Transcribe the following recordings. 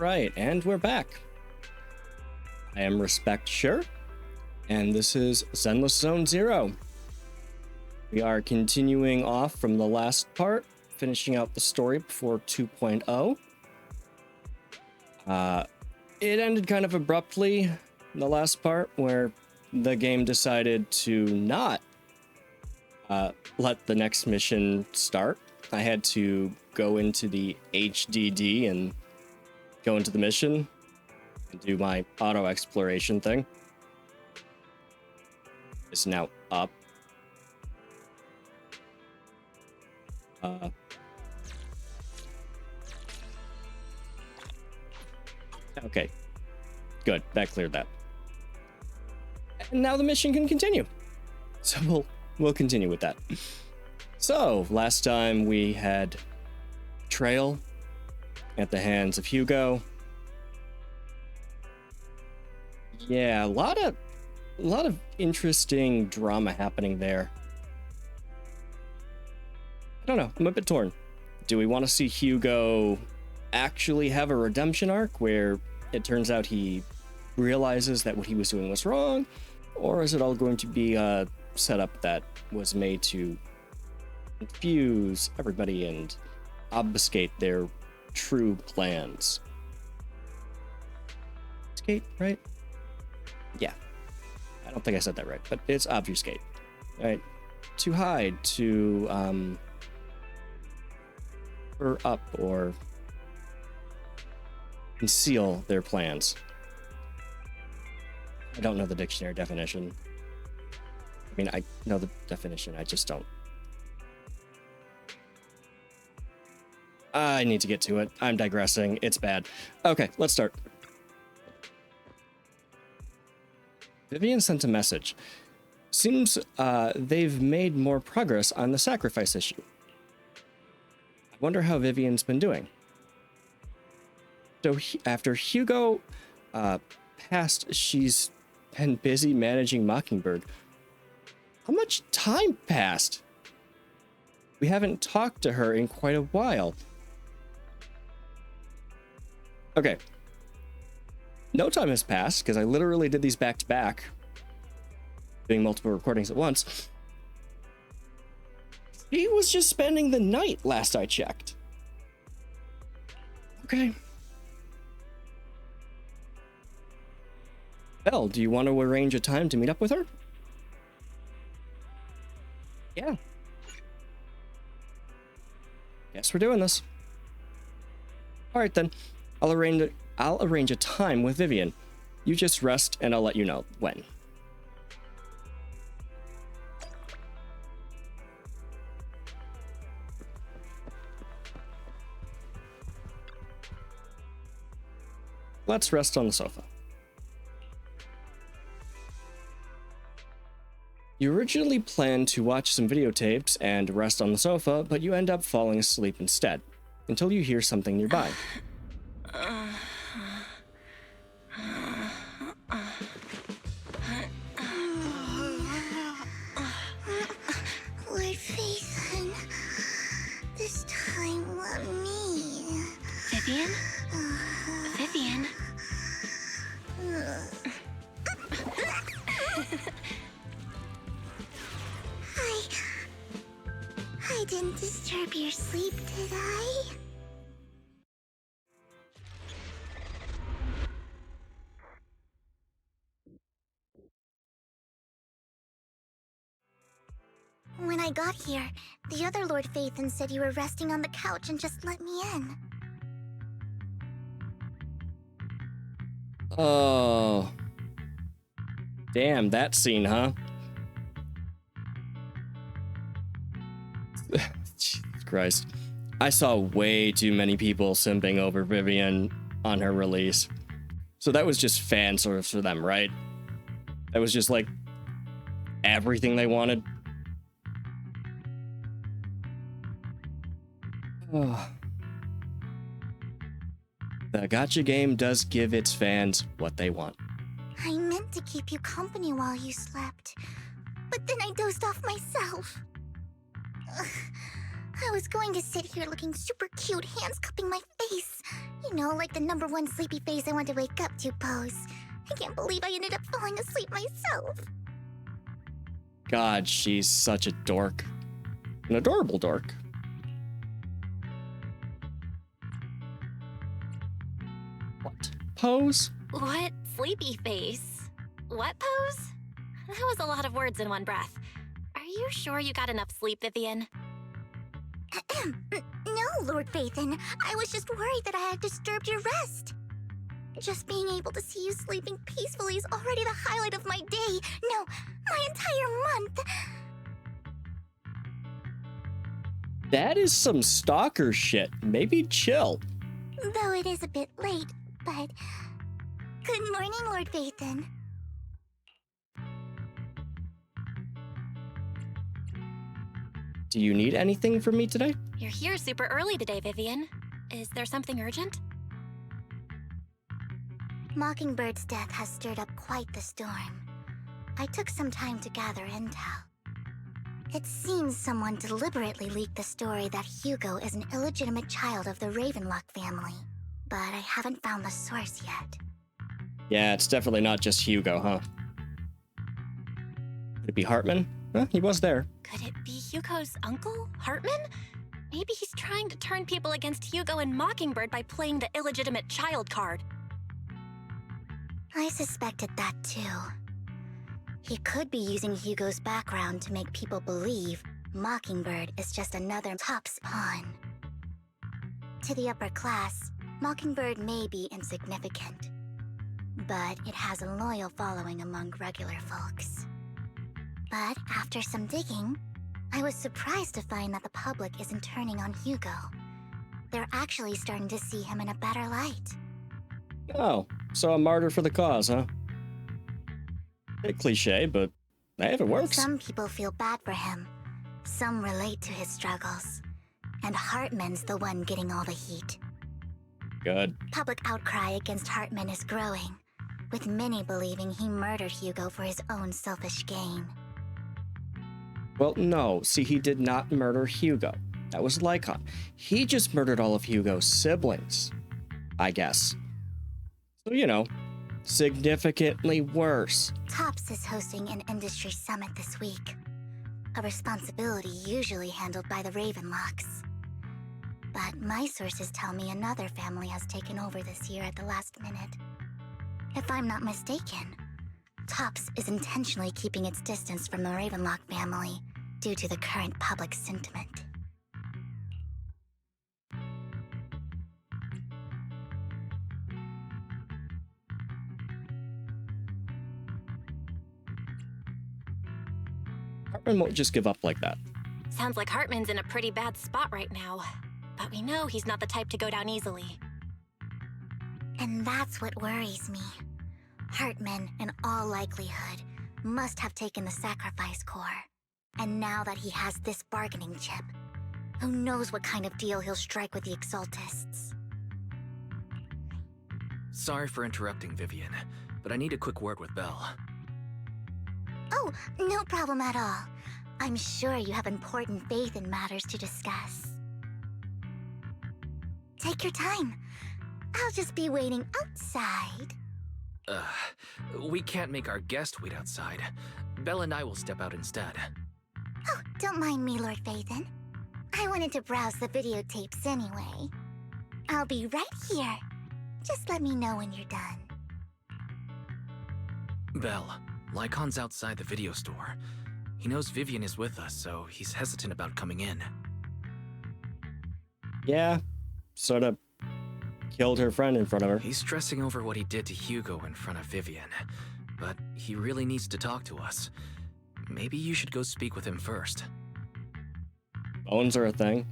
Right, and we're back. I am Respect Sure, and this is Zenless Zone 0. We are continuing off from the last part, finishing out the story before 2.0. It ended kind of abruptly in the last part, where the game decided to not let the next mission start. I had to go into the HDD and go into the mission and do my auto exploration thing. It's now up. Okay, good. That cleared that. And now the mission can continue. So we'll continue with that. So last time we had betrayal at the hands of Hugo. Yeah, a lot of interesting drama happening there. I don't know, I'm a bit torn. Do we want to see Hugo actually have a redemption arc where it turns out he realizes that what he was doing was wrong? Or is it all going to be a setup that was made to confuse everybody and obfuscate their true plans? Obfuscate, right? Yeah. I don't think I said that right, but it's obfuscate. Right? To hide, to cover up or conceal their plans. I don't know the dictionary definition. I mean, I know the definition, I just don't. I need to get to it. I'm digressing. It's bad. Okay, let's start. Vivian sent a message. Seems they've made more progress on the sacrifice issue. I wonder how Vivian's been doing. So after Hugo passed, she's been busy managing Mockingbird. How much time passed? We haven't talked to her in quite a while. Okay. No time has passed, because I literally did these back to back, doing multiple recordings at once. He was just spending the night last I checked. Okay. Belle, do you want to arrange a time to meet up with her? Yeah. Guess we're doing this. All right then. I'll arrange a time with Vivian. You just rest and I'll let you know when. Let's rest on the sofa. You originally planned to watch some videotapes and rest on the sofa, but you end up falling asleep instead, until you hear something nearby. Lord Phaethon, this time let me. Vivian? Vivian? I didn't disturb your sleep, did I? When I got here, the other Lord Phaethon said you were resting on the couch and just let me in. Oh. Damn, that scene, huh? Jesus Christ. I saw way too many people simping over Vivian on her release. So that was just fan service for them, right? That was just like everything they wanted. Oh. The gacha game does give its fans what they want. I meant to keep you company while you slept, but then I dozed off myself. Ugh. I was going to sit here looking super cute, hands cupping my face, You know, like the #1 sleepy face I want to wake up to pose. I can't believe I ended up falling asleep myself. God, she's such a dork. An adorable dork. What pose? What sleepy face? What pose? That was a lot of words in one breath. Are you sure you got enough sleep, Vivian? No, Lord Phaethon. I was just worried that I had disturbed your rest. Just being able to see you sleeping peacefully is already the highlight of my day. No, my entire month. That is some stalker shit. Maybe chill. Though it is a bit late, but... Good morning, Lord Phaethon. Do you need anything from me today? You're here super early today, Vivian. Is there something urgent? Mockingbird's death has stirred up quite the storm. I took some time to gather intel. It seems someone deliberately leaked the story that Hugo is an illegitimate child of the Ravenlock family, but I haven't found the source yet. Yeah, it's definitely not just Hugo, huh? Could it be Hartman? Huh, he was there. Could it be Hugo's uncle, Hartman? Maybe he's trying to turn people against Hugo and Mockingbird by playing the illegitimate child card. I suspected that too. He could be using Hugo's background to make people believe Mockingbird is just another Top's pawn. To the upper class, Mockingbird may be insignificant, but it has a loyal following among regular folks. But after some digging, I was surprised to find that the public isn't turning on Hugo. They're actually starting to see him in a better light. Oh, so a martyr for the cause, huh? Bit cliche, but hey, if it works. Some people feel bad for him. Some relate to his struggles. And Hartman's the one getting all the heat. Good. Public outcry against Hartman is growing, with many believing he murdered Hugo for his own selfish gain. Well, no. See, he did not murder Hugo. That was Lycon. He just murdered all of Hugo's siblings, I guess. So, you know, significantly worse. Tops is hosting an industry summit this week, a responsibility usually handled by the Ravenlocks. But my sources tell me another family has taken over this year at the last minute. If I'm not mistaken, Tops is intentionally keeping its distance from the Ravenlock family due to the current public sentiment. Hartman won't just give up like that. Sounds like Hartman's in a pretty bad spot right now. But we know he's not the type to go down easily. And that's what worries me. Hartman, in all likelihood, must have taken the sacrifice core. And now that he has this bargaining chip, who knows what kind of deal he'll strike with the Exaltists. Sorry for interrupting, Vivian, but I need a quick word with Belle. Oh, no problem at all. I'm sure you have important faith in matters to discuss. Take your time. I'll just be waiting outside. We can't make our guest wait outside. Belle and I will step out instead. Oh, don't mind me, Lord Phaethon. I wanted to browse the videotapes anyway. I'll be right here. Just let me know when you're done. Belle, Lycon's outside the video store. He knows Vivian is with us, so he's hesitant about coming in. Yeah, sort of killed her friend in front of her. He's stressing over what he did to Hugo in front of Vivian, but he really needs to talk to us. Maybe you should go speak with him first. Phones are a thing.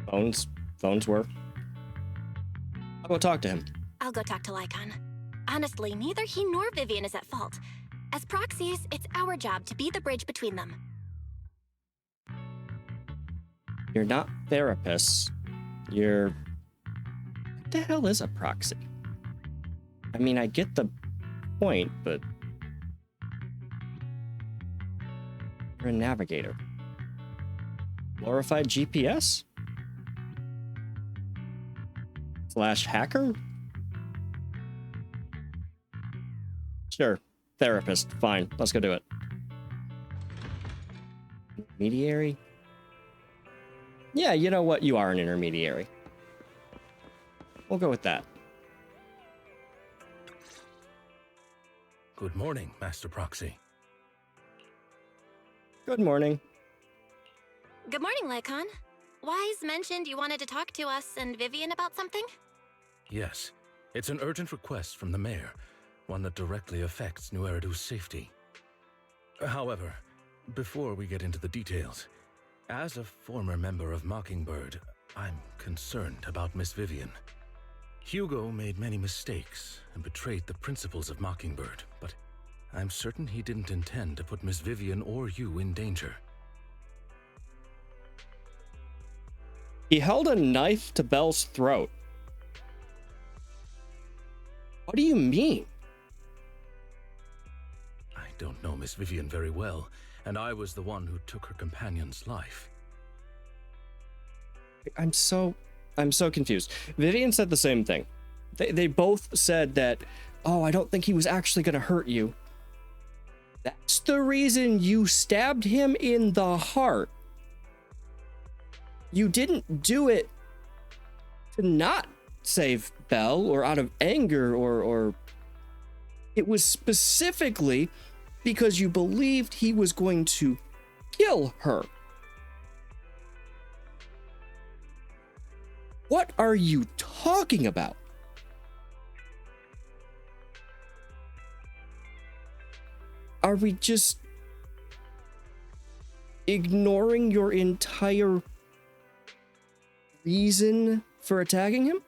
Phones work. I'll go talk to him. I'll go talk to Lycon. Honestly, neither he nor Vivian is at fault. As proxies, it's our job to be the bridge between them. You're not therapists. You're... What the hell is a proxy? I mean, I get the point, but... You're a navigator. Glorified GPS? slash hacker? Sure. Therapist. Fine. Let's go do it. Intermediary? Yeah, you know what? You are an intermediary. We'll go with that. Good morning, Master Proxy. Good morning. Good morning, Lycon. Wise mentioned you wanted to talk to us and Vivian about something? Yes, it's an urgent request from the mayor, one that directly affects New Eridu's safety. However, before we get into the details, as a former member of Mockingbird, I'm concerned about Miss Vivian. Hugo made many mistakes and betrayed the principles of Mockingbird, but I'm certain he didn't intend to put Miss Vivian or you in danger. He held a knife to Belle's throat. What do you mean? I don't know Miss Vivian very well, and I was the one who took her companion's life. I'm so confused. Vivian said the same thing. They both said that, oh, I don't think he was actually going to hurt you. That's the reason you stabbed him in the heart. You didn't do it to not save Belle or out of anger or it was specifically because you believed he was going to kill her. What are you talking about? Are we just ignoring your entire reason for attacking him?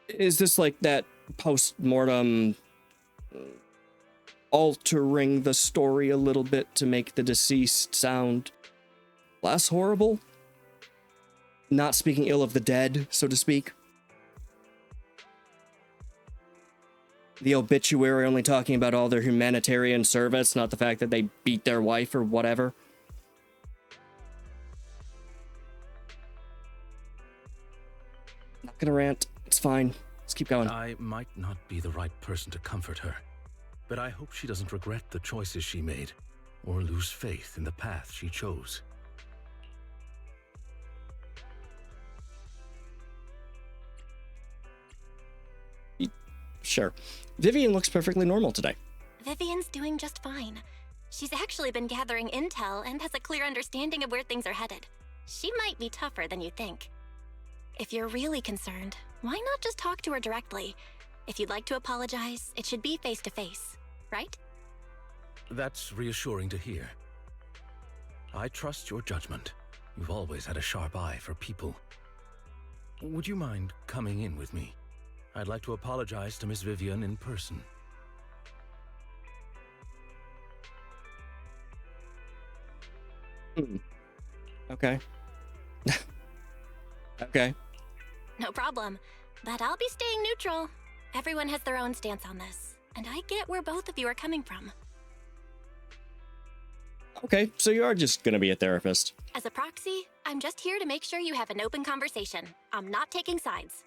Is this like that post-mortem altering the story a little bit to make the deceased sound less horrible? Not speaking ill of the dead, so to speak. The obituary only talking about all their humanitarian service, not the fact that they beat their wife or whatever. Not gonna rant. It's fine. Let's keep going. I might not be the right person to comfort her, but I hope she doesn't regret the choices she made or lose faith in the path she chose. Sure. Vivian looks perfectly normal today. Vivian's doing just fine. She's actually been gathering intel and has a clear understanding of where things are headed. She might be tougher than you think. If you're really concerned, why not just talk to her directly? If you'd like to apologize, it should be face to face, right? That's reassuring to hear. I trust your judgment. You've always had a sharp eye for people. Would you mind coming in with me? I'd like to apologize to Miss Vivian in person. Okay. Okay. No problem. But I'll be staying neutral. Everyone has their own stance on this, and I get where both of you are coming from. Okay, so you are just gonna be a therapist. As a proxy, I'm just here to make sure you have an open conversation. I'm not taking sides.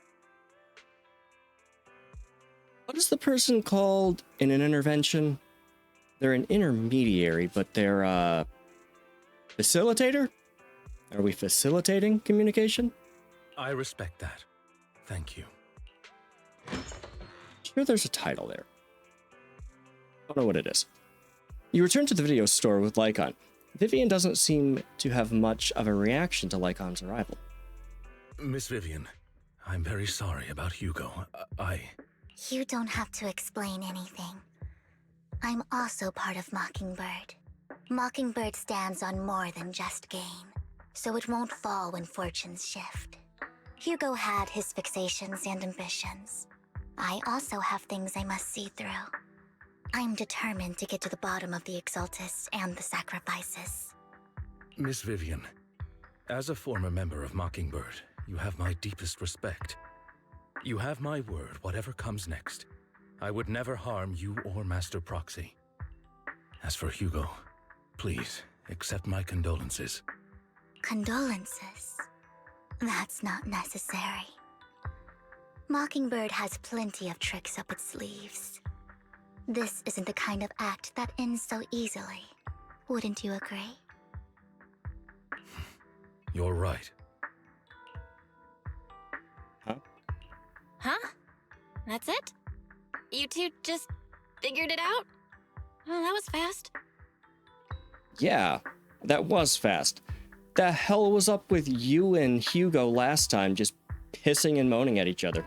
What is the person called in an intervention? They're an intermediary, but they're a facilitator? Are we facilitating communication? I respect that. Thank you. Sure, there's a title there. I don't know what it is. You return to the video store with Lycon. Vivian doesn't seem to have much of a reaction to Lycon's arrival. Miss Vivian, I'm very sorry about Hugo. You don't have to explain anything. I'm also part of Mockingbird. Mockingbird stands on more than just gain, so it won't fall when fortunes shift. Hugo had his fixations and ambitions. I also have things I must see through. I'm determined to get to the bottom of the Exaltus and the sacrifices. Miss Vivian, as a former member of Mockingbird, you have my deepest respect. You have my word, whatever comes next. I would never harm you or Master Proxy. As for Hugo, please accept my condolences. Condolences? That's not necessary. Mockingbird has plenty of tricks up its sleeves. This isn't the kind of act that ends so easily. Wouldn't you agree? You're right. Huh? That's it? You two just figured it out? Well, that was fast. Yeah, that was fast. The hell was up with you and Hugo last time, just pissing and moaning at each other?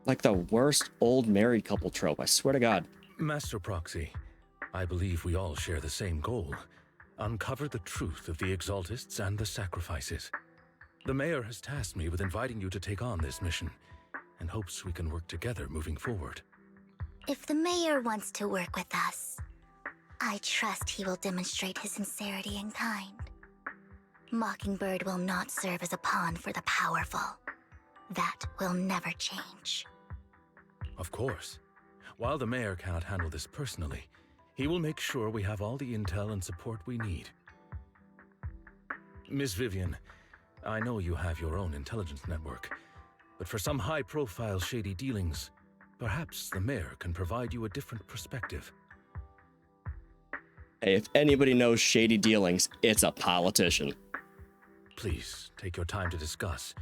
Like the worst old married couple trope, I swear to God. Master Proxy, I believe we all share the same goal. Uncover the truth of the Exaltists and the Sacrifices. The Mayor has tasked me with inviting you to take on this mission, and hopes we can work together moving forward. If the Mayor wants to work with us, I trust he will demonstrate his sincerity in kind. Mockingbird will not serve as a pawn for the powerful. That will never change. Of course. While the Mayor cannot handle this personally, he will make sure we have all the intel and support we need. Miss Vivian, I know you have your own intelligence network, but for some high-profile shady dealings, perhaps the Mayor can provide you a different perspective. Hey, if anybody knows shady dealings, it's a politician. Please, take your time to discuss.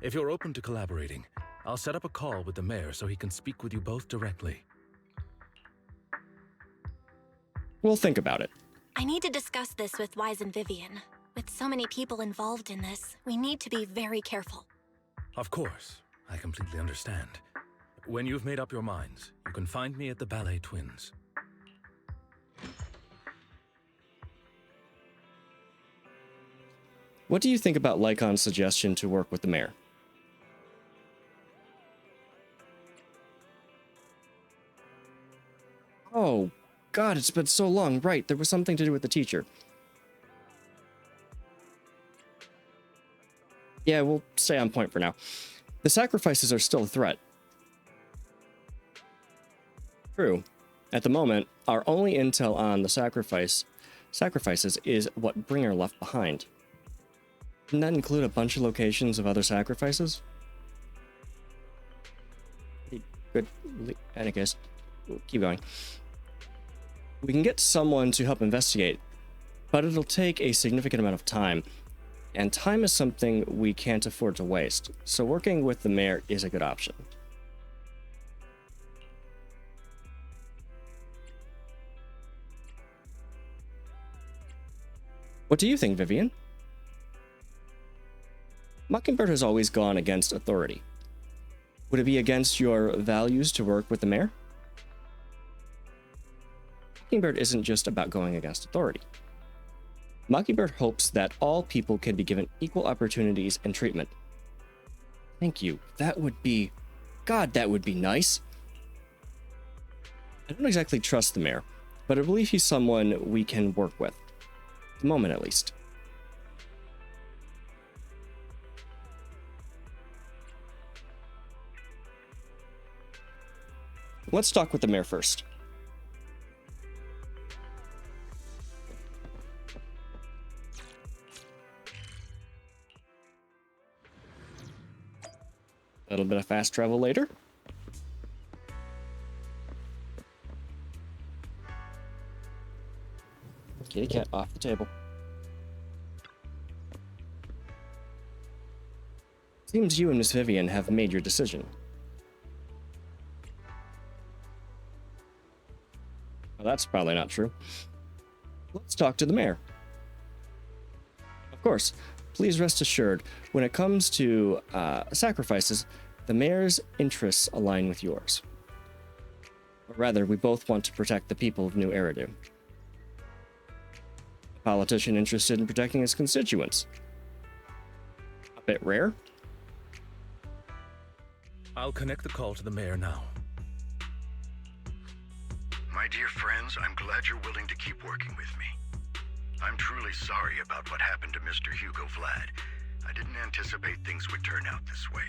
If you're open to collaborating, I'll set up a call with the Mayor so he can speak with you both directly. We'll think about it. I need to discuss this with Wise and Vivian. With so many people involved in this, we need to be very careful. Of course, I completely understand. When you've made up your minds, you can find me at the Ballet Twins. What do you think about Lycon's suggestion to work with the Mayor? Oh, God, it's been so long. Right, there was something to do with the teacher. Yeah, we'll stay on point for now. The sacrifices are still a threat. True. At the moment, our only intel on the sacrifices is what Bringer left behind. Didn't that include a bunch of locations of other sacrifices? Good. In any case, we'll keep going. We can get someone to help investigate, but it'll take a significant amount of time, and time is something we can't afford to waste, so working with the Mayor is a good option. What do you think, Vivian? Mockingbird has always gone against authority. Would it be against your values to work with the Mayor? Mockingbird isn't just about going against authority. Mockingbird hopes that all people can be given equal opportunities and treatment. Thank you. That would be... God, that would be nice. I don't exactly trust the Mayor, but I believe he's someone we can work with. At the moment, at least. Let's talk with the Mayor first. A little bit of fast travel later. Kitty cat off the table. Seems you and Miss Vivian have made your decision. Well, that's probably not true. Let's talk to the Mayor. Of course, please rest assured, when it comes to sacrifices, the Mayor's interests align with yours. Or rather, we both want to protect the people of New Eridu. A politician interested in protecting his constituents. A bit rare. I'll connect the call to the Mayor now. My dear friends, I'm glad you're willing to keep working with me. I'm truly sorry about what happened to Mr. Hugo Vlad. I didn't anticipate things would turn out this way.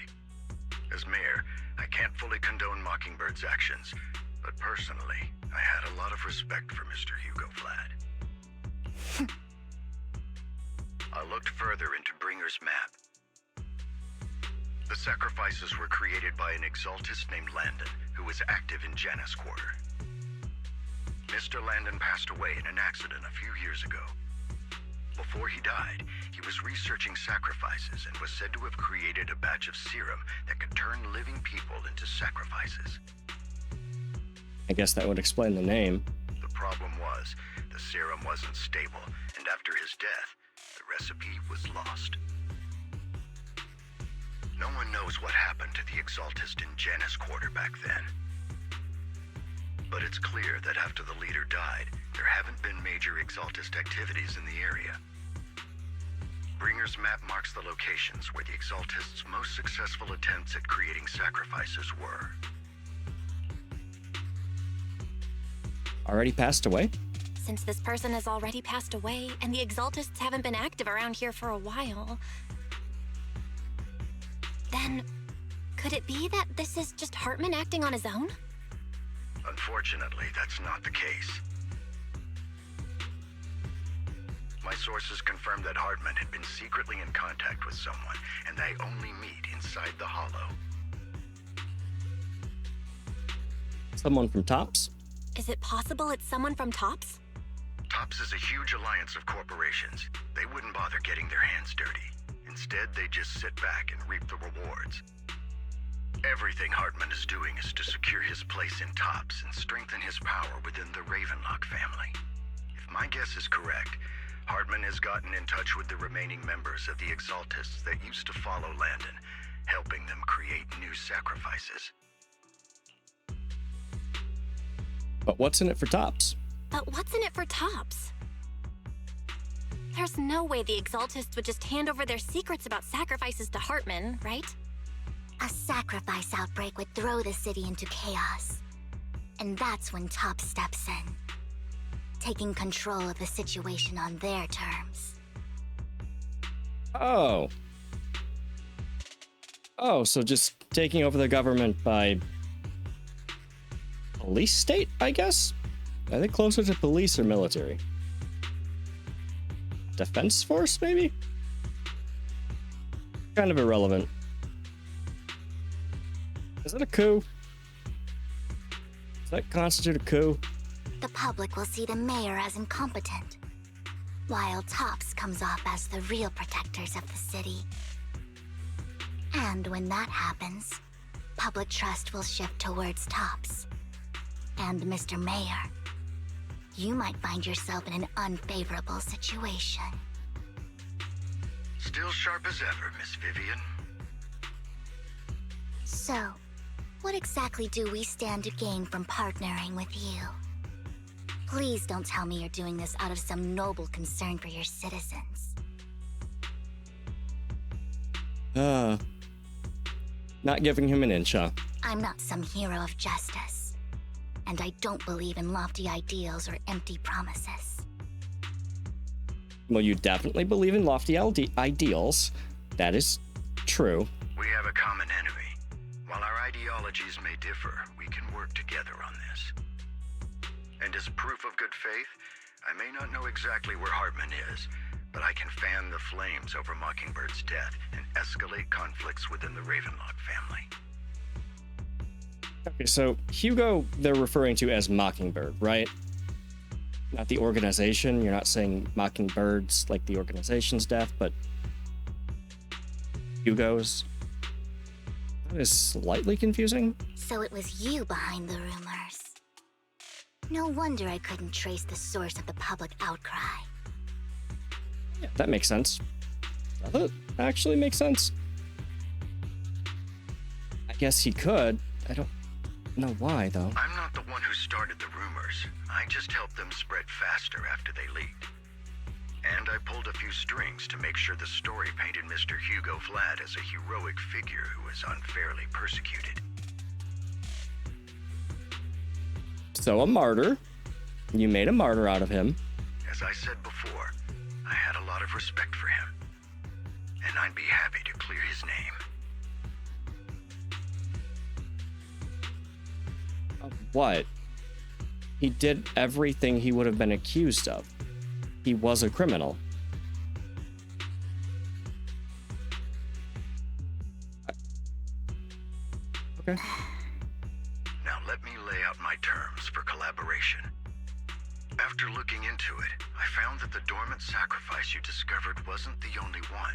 As mayor, I can't fully condone Mockingbird's actions, but personally, I had a lot of respect for Mr. Hugo Vlad. I looked further into Bringer's map. The sacrifices were created by an exaltist named Landon, who was active in Janus Quarter. Mr. Landon passed away in an accident a few years ago. Before he died, he was researching sacrifices and was said to have created a batch of serum that could turn living people into sacrifices. I guess that would explain the name. The problem was, the serum wasn't stable, and after his death, the recipe was lost. No one knows what happened to the exaltist in Janus Quarter back then. But it's clear that after the leader died, there haven't been major exaltist activities in the area. Bringer's map marks the locations where the exaltists' most successful attempts at creating sacrifices were. Already passed away? Since this person has already passed away, and the exaltists haven't been active around here for a while, then could it be that this is just Hartman acting on his own? Unfortunately, that's not the case. My sources confirmed that Hartman had been secretly in contact with someone, and they only meet inside the Hollow. Someone from Tops? Is it possible it's someone from Tops? Tops is a huge alliance of corporations. They wouldn't bother getting their hands dirty. Instead, they just sit back and reap the rewards. Everything Hartman is doing is to secure his place in Tops and strengthen his power within the Ravenlock family. If my guess is correct, Hartman has gotten in touch with the remaining members of the Exaltists that used to follow Landon, helping them create new sacrifices. But what's in it for Tops? But what's in it for Tops? There's no way the Exaltists would just hand over their secrets about sacrifices to Hartman, right? A sacrifice outbreak would throw the city into chaos. And that's when Top steps in, taking control of the situation on their terms. Oh. Oh, so just taking over the government by police state, I guess? Are they closer to police or military? Defense force, maybe? Kind of irrelevant. Is that a coup? Does that constitute a coup? The public will see the mayor as incompetent, while Tops comes off as the real protectors of the city. And when that happens, public trust will shift towards Tops. And Mr. Mayor, you might find yourself in an unfavorable situation. Still sharp as ever, Miss Vivian. So, what exactly do we stand to gain from partnering with you? Please don't tell me you're doing this out of some noble concern for your citizens. Not giving him an inch, huh? I'm not some hero of justice, and I don't believe in lofty ideals or empty promises. Well, you definitely believe in lofty ideals. That is true. We have a common enemy. While our ideologies may differ, we can work together on this. And as proof of good faith, I may not know exactly where Hartman is, but I can fan the flames over Mockingbird's death and escalate conflicts within the Ravenlock family. Okay, so Hugo they're referring to as Mockingbird, right? Not the organization. You're not saying Mockingbird's like the organization's death, but Hugo's. That is slightly confusing. So it was you behind the rumors. No wonder I couldn't trace the source of the public outcry. Yeah, that makes sense. Does it actually make sense? I guess he could. I don't know why, though. I'm not the one who started the rumors. I just helped them spread faster after they leaked. And I pulled a few strings to make sure the story painted Mr. Hugo Vlad as a heroic figure who was unfairly persecuted. So a martyr. You made a martyr out of him. As I said before, I had a lot of respect for him. And I'd be happy to clear his name. What? He did everything he would have been accused of. He was a criminal. Okay. Now let me lay out my terms for collaboration. After looking into it, I found that the dormant sacrifice you discovered wasn't the only one.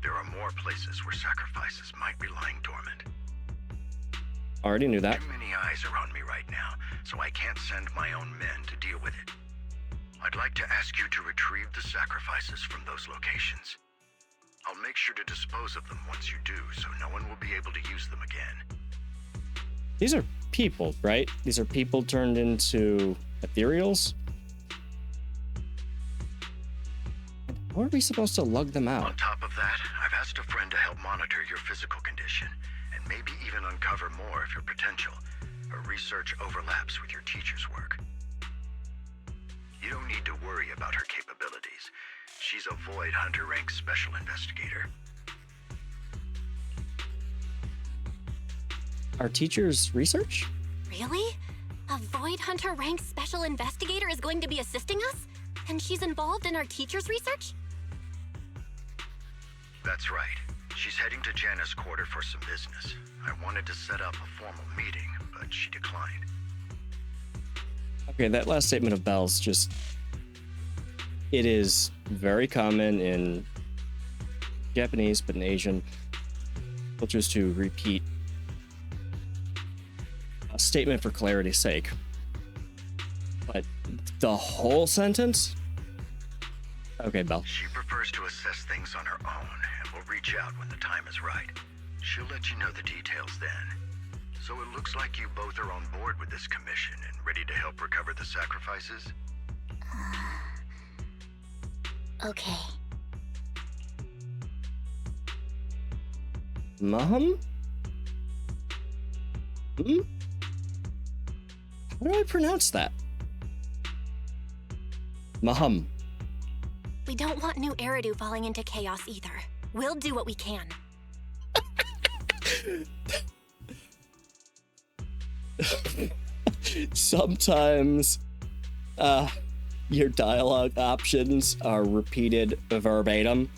There are more places where sacrifices might be lying dormant. Already knew that. Too many eyes are on me right now, so I can't send my own men to deal with it. I'd like to ask you to retrieve the sacrifices from those locations. I'll make sure to dispose of them once you do, so no one will be able to use them again. These are people, right? These are people turned into ethereals? How are we supposed to lug them out? On top of that, I've asked a friend to help monitor your physical condition, and maybe even uncover more of your potential. Her research overlaps with your teacher's work. You don't need to worry about her capabilities. She's a Void Hunter rank special investigator. Our teacher's research? Really? A Void Hunter rank special investigator is going to be assisting us? And she's involved in our teacher's research? That's right. She's heading to Janna's quarter for some business. I wanted to set up a formal meeting, but she declined. Okay, that last statement of Belle's just... It is very common in Japanese, but in Asian cultures to repeat a statement for clarity's sake. But the whole sentence? Okay, Belle. She prefers to assess things on her own, and will reach out when the time is right. She'll let you know the details then. So it looks like you both are on board with this commission and ready to help recover the sacrifices? Okay. Maham? Hmm? How do I pronounce that? Maham. We don't want New Eridu falling into chaos either. We'll do what we can. Sometimes, your dialogue options are repeated verbatim,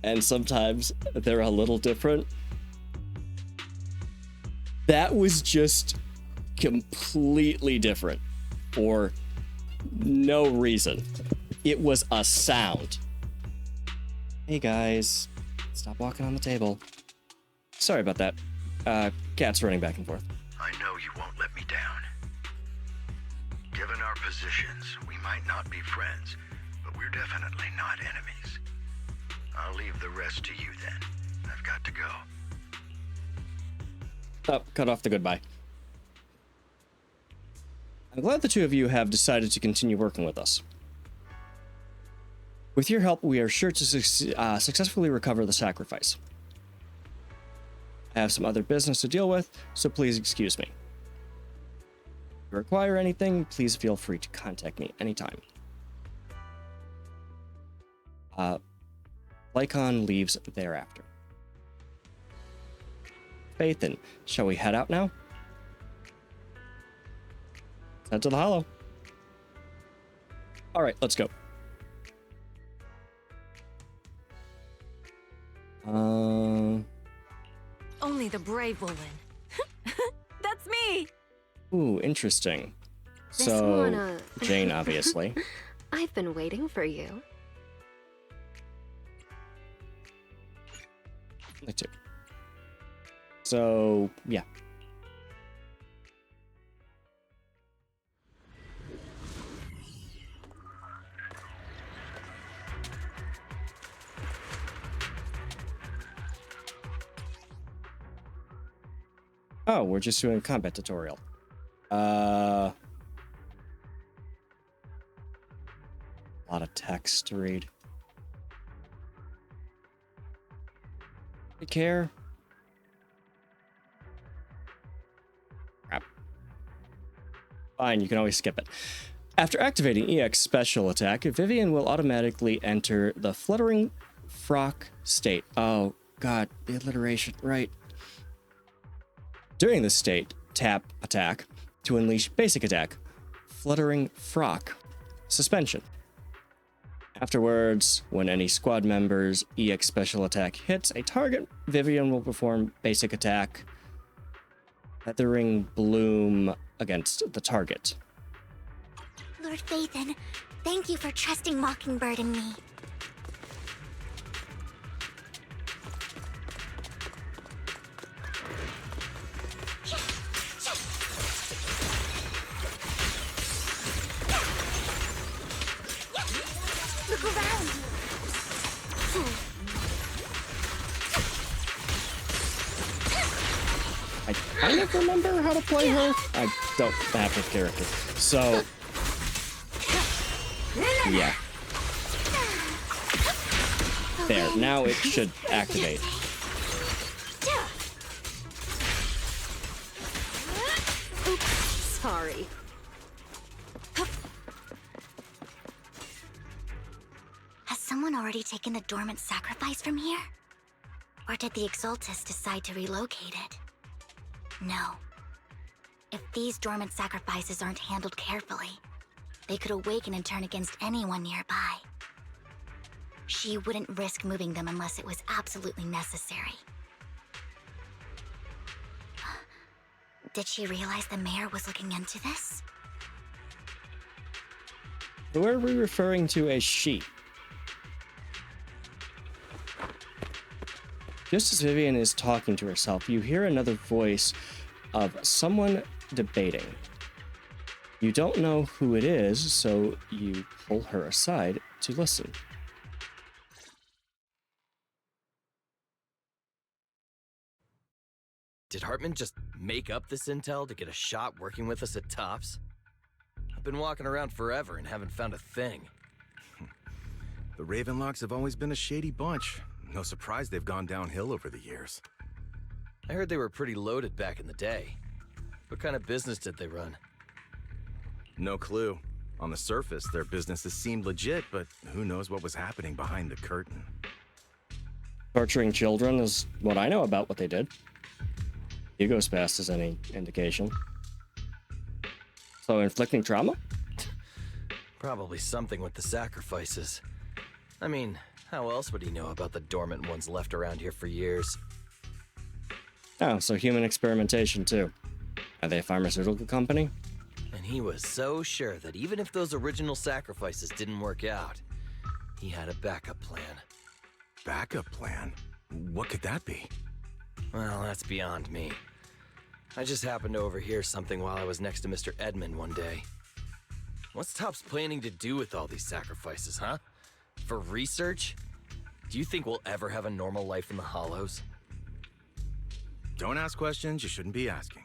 and sometimes they're a little different. That was just completely different for no reason. It was a sound. Hey guys, stop walking on the table. Sorry about that. Cat's running back and forth. I know you won't let me down. Given our positions, we might not be friends, but we're definitely not enemies. I'll leave the rest to you then. I've got to go. Oh, cut off the goodbye. I'm glad the two of you have decided to continue working with us. With your help, we are sure to successfully recover the sacrifice. I have some other business to deal with, so please excuse me. If you require anything, please feel free to contact me anytime. Lycon leaves thereafter. Phaethon, shall we head out now? Head to the Hollow. Alright, let's go. Only the brave will win. That's me! Ooh, interesting. This So, one, Jane, obviously. I've been waiting for you. Me too. So, yeah. Oh, we're just doing a combat tutorial. A lot of text to read. Take care. Crap. Fine, you can always skip it. After activating EX special attack, Vivian will automatically enter the fluttering frock state. Oh, God, the alliteration, right. During this state, tap attack to unleash basic attack, fluttering frock, suspension. Afterwards, when any squad member's EX special attack hits a target, Vivian will perform basic attack, feathering bloom against the target. Lord Phaethon, thank you for trusting Mockingbird and me. Look around! I kind of remember how to play her. I don't have the character. So, yeah. There, now it should activate. Oops, sorry. Has someone already taken the dormant sacrifice from here? Or did the Exaltus decide to relocate it? No. If these dormant sacrifices aren't handled carefully, they could awaken and turn against anyone nearby. She wouldn't risk moving them unless it was absolutely necessary. Did she realize the mayor was looking into this? Who are we referring to as she? Just as Vivian is talking to herself, you hear another voice of someone debating. You don't know who it is, so you pull her aside to listen. Did Hartman just make up this intel to get a shot working with us at Tops? I've been walking around forever and haven't found a thing. The Ravenlocks have always been a shady bunch. No surprise they've gone downhill over the years. I heard they were pretty loaded back in the day. What kind of business did they run? No clue. On the surface, their businesses seemed legit, but who knows what was happening behind the curtain. Torturing children is what I know about what they did. Hugo's past is any indication. So inflicting trauma? Probably something with the sacrifices. I mean, how else would he know about the dormant ones left around here for years? Oh, so human experimentation too. Are they a pharmaceutical company? And he was so sure that even if those original sacrifices didn't work out, he had a backup plan. Backup plan? What could that be? Well, that's beyond me. I just happened to overhear something while I was next to Mr. Edmund one day. What's Tops planning to do with all these sacrifices, huh? For research? Do you think we'll ever have a normal life in the Hollows? Don't ask questions you shouldn't be asking.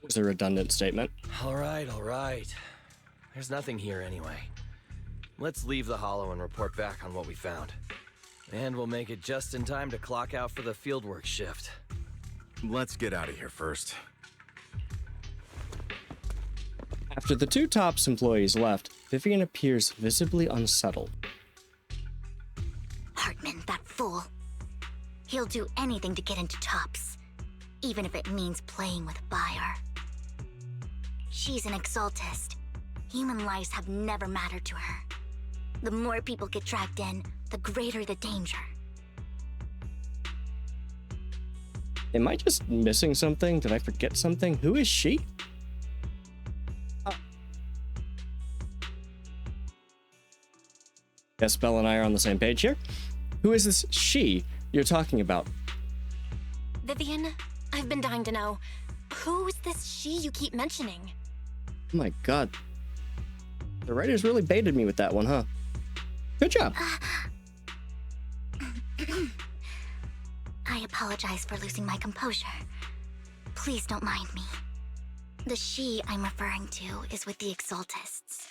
It was a redundant statement. All right. There's nothing here anyway. Let's leave the Hollow and report back on what we found. And we'll make it just in time to clock out for the fieldwork shift. Let's get out of here first. After the two Tops employees left, Vivian appears visibly unsettled. Hartman, that fool. He'll do anything to get into Tops, even if it means playing with fire. She's an Exaltist. Human lives have never mattered to her. The more people get dragged in, the greater the danger. Am I just missing something? Did I forget something? Who is she? Guess Belle and I are on the same page here. Who is this she you're talking about? Vivian, I've been dying to know. Who is this she you keep mentioning? Oh my god. The writers really baited me with that one, huh? Good job. I apologize for losing my composure. Please don't mind me. The she I'm referring to is with the Exaltists.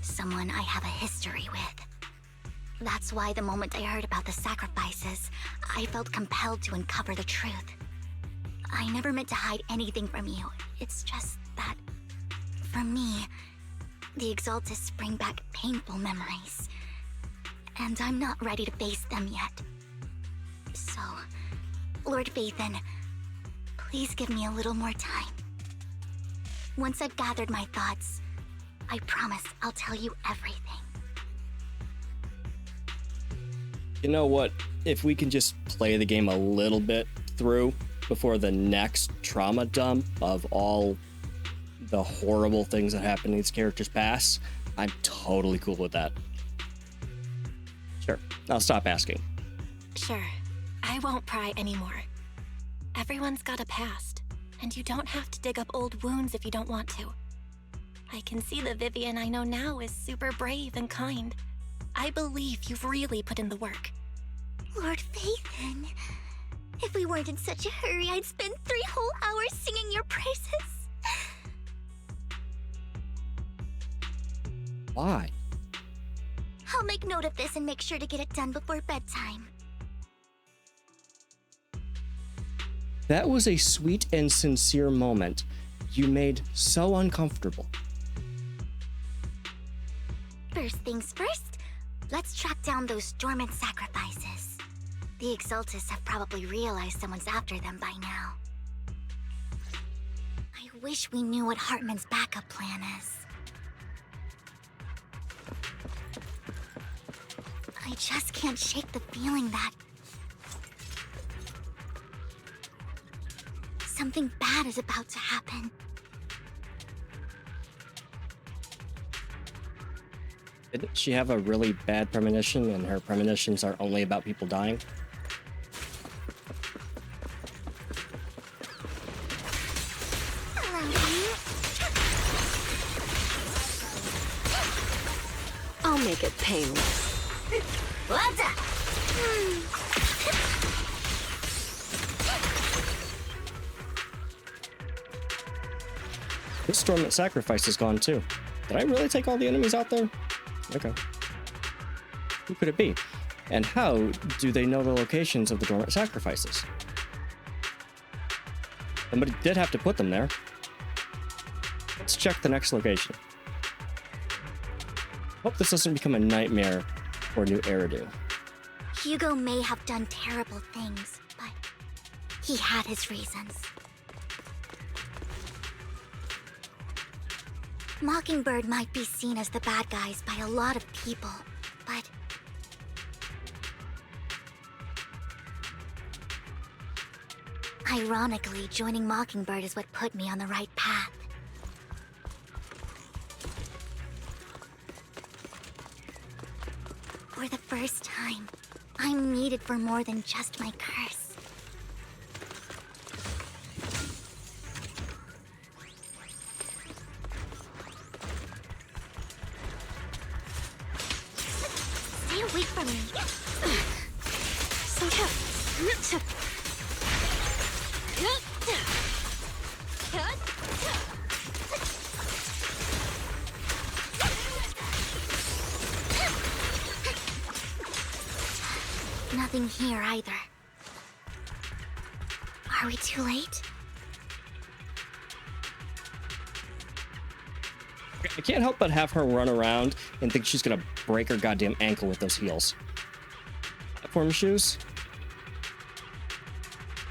Someone I have a history with. That's why the moment I heard about the sacrifices, I felt compelled to uncover the truth. I never meant to hide anything from you. It's just that, for me, the Exaltists bring back painful memories. And I'm not ready to face them yet. So, Lord Phaethon, please give me a little more time. Once I've gathered my thoughts, I promise I'll tell you everything. You know what? If we can just play the game a little bit through, before the next trauma dump of all the horrible things that happen in these characters' past, I'm totally cool with that. Sure, I'll stop asking. Sure, I won't pry anymore. Everyone's got a past, and you don't have to dig up old wounds if you don't want to. I can see the Vivian I know now is super brave and kind. I believe you've really put in the work. Lord Phaethon, if we weren't in such a hurry, I'd spend 3 whole hours singing your praises. Why? I'll make note of this and make sure to get it done before bedtime. That was a sweet and sincere moment you made so uncomfortable. First things first, let's track down those dormant sacrifices. The Exaltists have probably realized someone's after them by now. I wish we knew what Hartman's backup plan is. I just can't shake the feeling that something bad is about to happen. Didn't she have a really bad premonition, and her premonitions are only about people dying? I'll make it painless. This dormant sacrifice is gone too. Did I really take all the enemies out there? Okay. Who could it be? And how do they know the locations of the dormant sacrifices? Somebody did have to put them there. Let's check the next location. Hope this doesn't become a nightmare for New Eridu. Hugo may have done terrible things, but he had his reasons. Mockingbird might be seen as the bad guys by a lot of people, but ironically, joining Mockingbird is what put me on the right path. For the first time, I'm needed for more than just my curse. Stay away from me. Nothing here either. Are we too late? I can't help but have her run around and think she's gonna break her goddamn ankle with those heels. Platform shoes?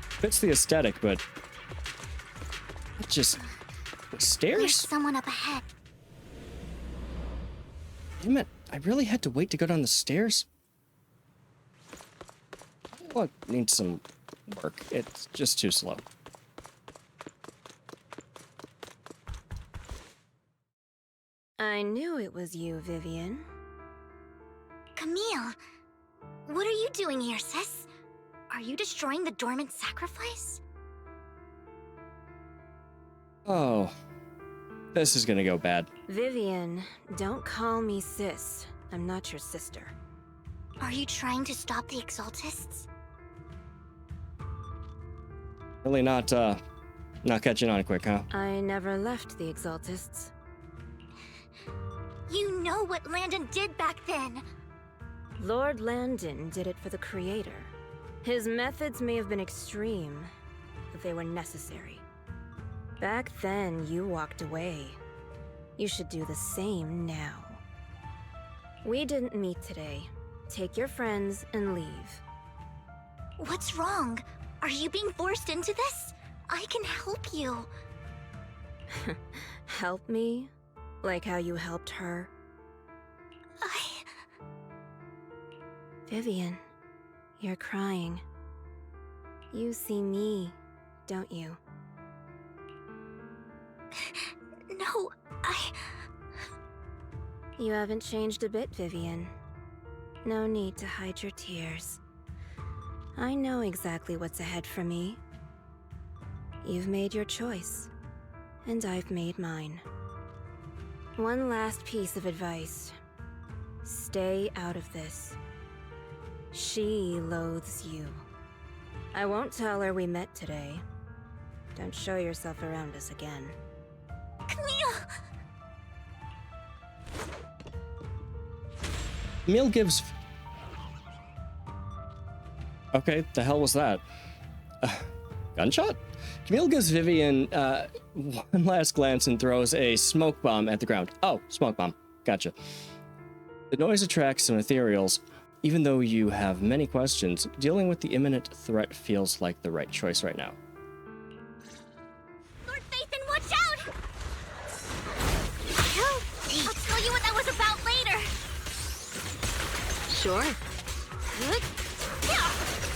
Fits the aesthetic, but it just... There's Stairs? someone up ahead. Damn it, I really had to wait to go down the stairs? Well, it needs some work. It's just too slow. I knew it was you, Vivian. Camille, what are you doing here, sis? Are you destroying the dormant sacrifice? Oh, this is gonna go bad. Vivian, don't call me sis. I'm not your sister. Are you trying to stop the Exaltists? Really not catching on quick, huh? I never left the Exaltists. You know what Landon did back then! Lord Landon did it for the Creator. His methods may have been extreme, but they were necessary. Back then, you walked away. You should do the same now. We didn't meet today. Take your friends and leave. What's wrong? Are you being forced into this? I can help you. Help me? Like how you helped her? Vivian, you're crying. You see me, don't you? No, You haven't changed a bit, Vivian. No need to hide your tears. I know exactly what's ahead for me. You've made your choice, and I've made mine. One last piece of advice. Stay out of this. She loathes you. I won't tell her we met today. Don't show yourself around us again. Camille! Camille gives... Okay, the hell was that? Gunshot? Camille gives Vivian one last glance and throws a smoke bomb at the ground. Oh, smoke bomb. Gotcha. The noise attracts some ethereals. Even though you have many questions, dealing with the imminent threat feels like the right choice right now. Lord Phaethon, watch out! I'll tell you what that was about later. Sure.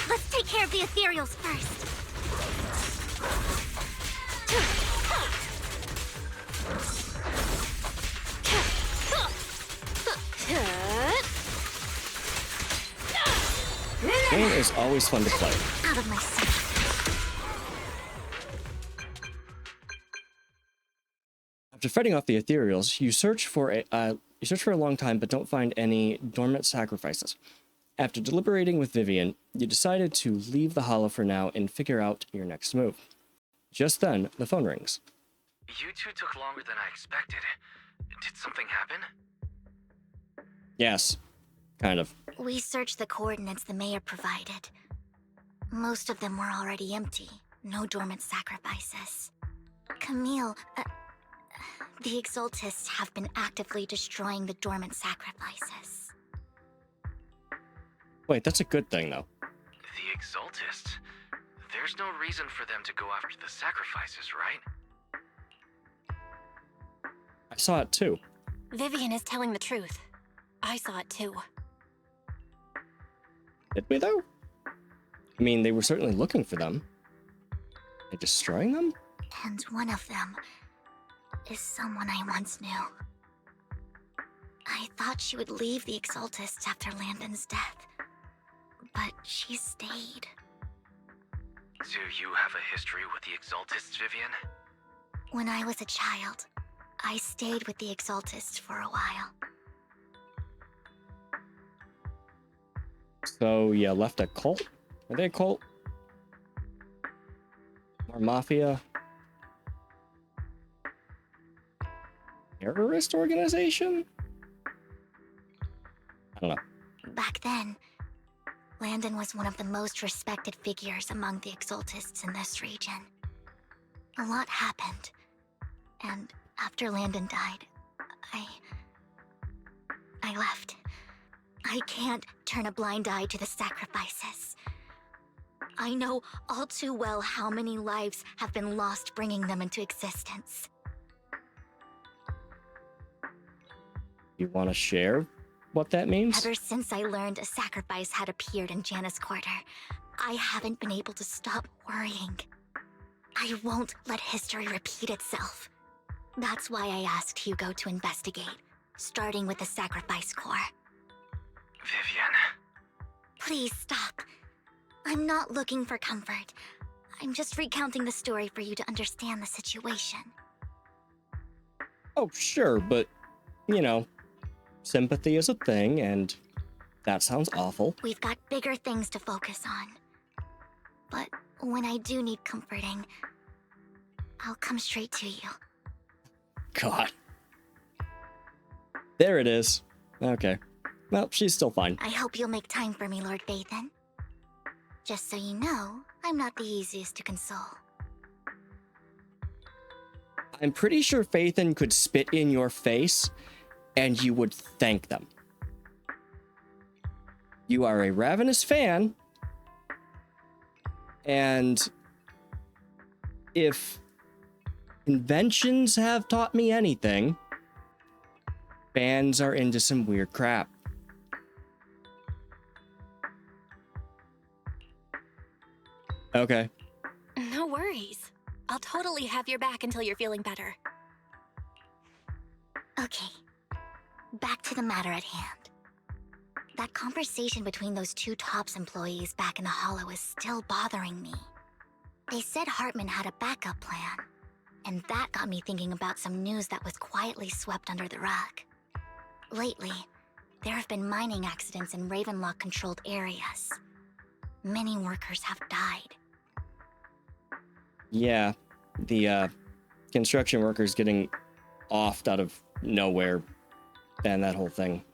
Let's take care of the ethereals first. Game is always fun to play. Out of my sight. After fighting off the ethereals, you search for a long time but don't find any dormant sacrifices. After deliberating with Vivian, you decided to leave the hollow for now and figure out your next move. Just then, the phone rings. You two took longer than I expected. Did something happen? Yes, kind of. We searched the coordinates the mayor provided. Most of them were already empty. No dormant sacrifices. Camille, the Exaltists have been actively destroying the dormant sacrifices. Wait, that's a good thing, though. The Exaltists? There's no reason for them to go after the sacrifices, right? I saw it too. Vivian is telling the truth. I saw it too. Did we, though? I mean, they were certainly looking for them. They destroying them? And one of them is someone I once knew. I thought she would leave the Exaltists after Landon's death, but she stayed. Do you have a history with the Exaltists, Vivian? When I was a child, I stayed with the Exaltists for a while. So, yeah, left a cult? Are they a cult? More mafia? Terrorist organization? I don't know. Back then, Landon was one of the most respected figures among the Exaltists in this region. A lot happened, and after Landon died, I left. I can't turn a blind eye to the sacrifices. I know all too well how many lives have been lost bringing them into existence. You want to share what that means? Ever since I learned a sacrifice had appeared in Janus Quarter, I haven't been able to stop worrying. I won't let history repeat itself. That's why I asked Hugo to investigate, starting with the Sacrifice Corps. Vivian. Please stop. I'm not looking for comfort. I'm just recounting the story for you to understand the situation. Oh, sure, but, you know, sympathy is a thing, and that sounds awful. We've got bigger things to focus on. But when I do need comforting, I'll come straight to you. God. There it is. Okay. Well, she's still fine. I hope you'll make time for me, Lord Phaethon. Just so you know, I'm not the easiest to console. I'm pretty sure Phaethon could spit in your face, and you would thank them. You are a ravenous fan, and if conventions have taught me anything, fans are into some weird crap. Okay. No No worries. I'll totally have your back until you're feeling better. Okay, back to the matter at hand. That conversation between those two TOPS employees back in the Hollow is still bothering me. They said Hartman had a backup plan, and that got me thinking about some news that was quietly swept under the rug. Lately, there have been mining accidents in Ravenlock-controlled areas. Many workers have died. Yeah, the construction workers getting offed out of nowhere and that whole thing.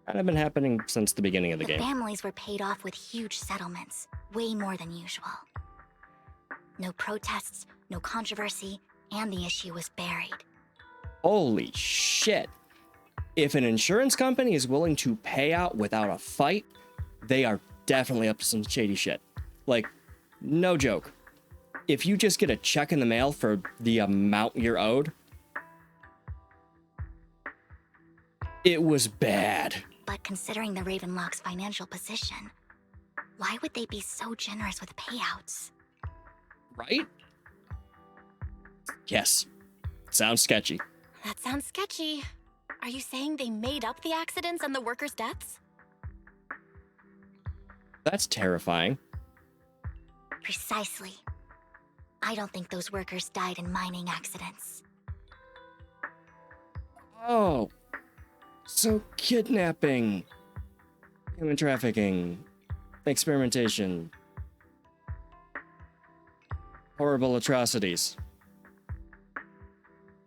Kind of been happening since the beginning of the game. Families were paid off with huge settlements, way more than usual. No protests, no controversy, and the issue was buried. Holy shit. If an insurance company is willing to pay out without a fight, they are definitely up to some shady shit. Like, no joke. If you just get a check in the mail for the amount you're owed, it was bad. But considering the Ravenlock's financial position, why would they be so generous with payouts? Right? Yes. Sounds sketchy. That sounds sketchy. Are you saying they made up the accidents and the workers' deaths? That's terrifying. Precisely. I don't think those workers died in mining accidents. Oh. So kidnapping, human trafficking, experimentation, horrible atrocities.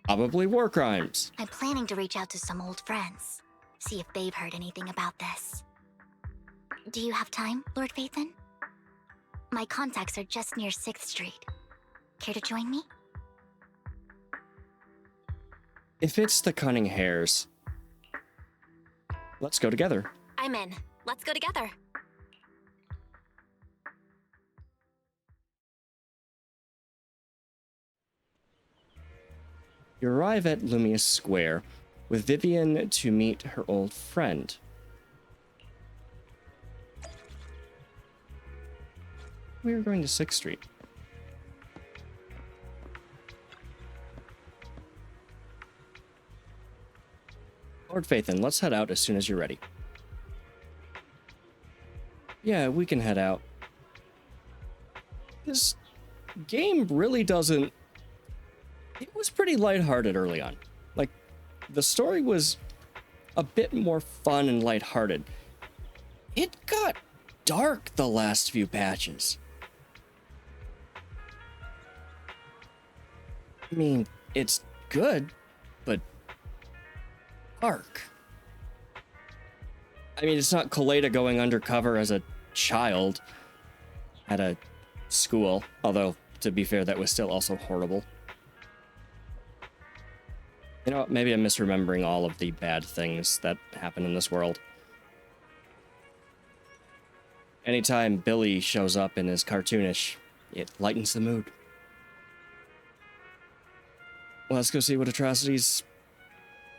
Probably war crimes. I'm planning to reach out to some old friends, see if they've heard anything about this. Do you have time, Lord Phaethon? My contacts are just near 6th Street. Care to join me? If it's the Cunning Hares, let's go together. I'm in. Let's go together. You arrive at Lumious Square with Vivian to meet her old friend. We are going to 6th Street. Lord Phaethon, let's head out as soon as you're ready. Yeah, we can head out. This game really doesn't... It was pretty lighthearted early on. Like, the story was a bit more fun and lighthearted. It got dark the last few patches. I mean, it's good, but dark. I mean, it's not Kaleda going undercover as a child at a school, although, to be fair, that was still also horrible. You know what, maybe I'm misremembering all of the bad things that happen in this world. Anytime Billy shows up and is cartoonish, it lightens the mood. Well, let's go see what atrocities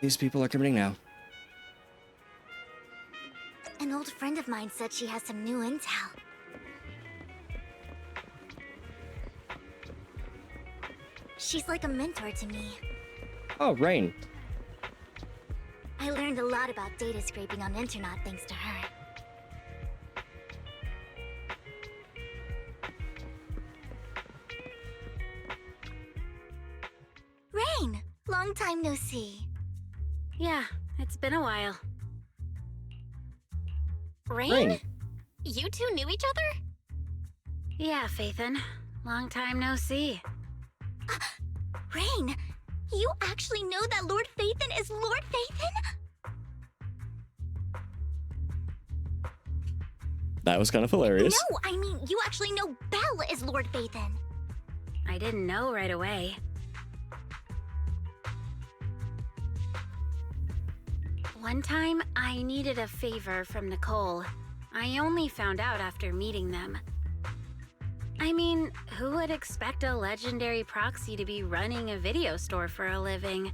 these people are committing now. An old friend of mine said she has some new intel. She's like a mentor to me. Oh, Rain. I learned a lot about data scraping on the internet thanks to her. Rain! Long time no see. Yeah, it's been a while. Rain? You two knew each other? Yeah, Phaethon. Long time no see. Rain! You actually know that Lord Phaethon is Lord Phaethon? That was kind of hilarious. No, I mean, you actually know Belle is Lord Phaethon. I didn't know right away. One time, I needed a favor from Nicole. I only found out after meeting them. I mean, who would expect a legendary proxy to be running a video store for a living?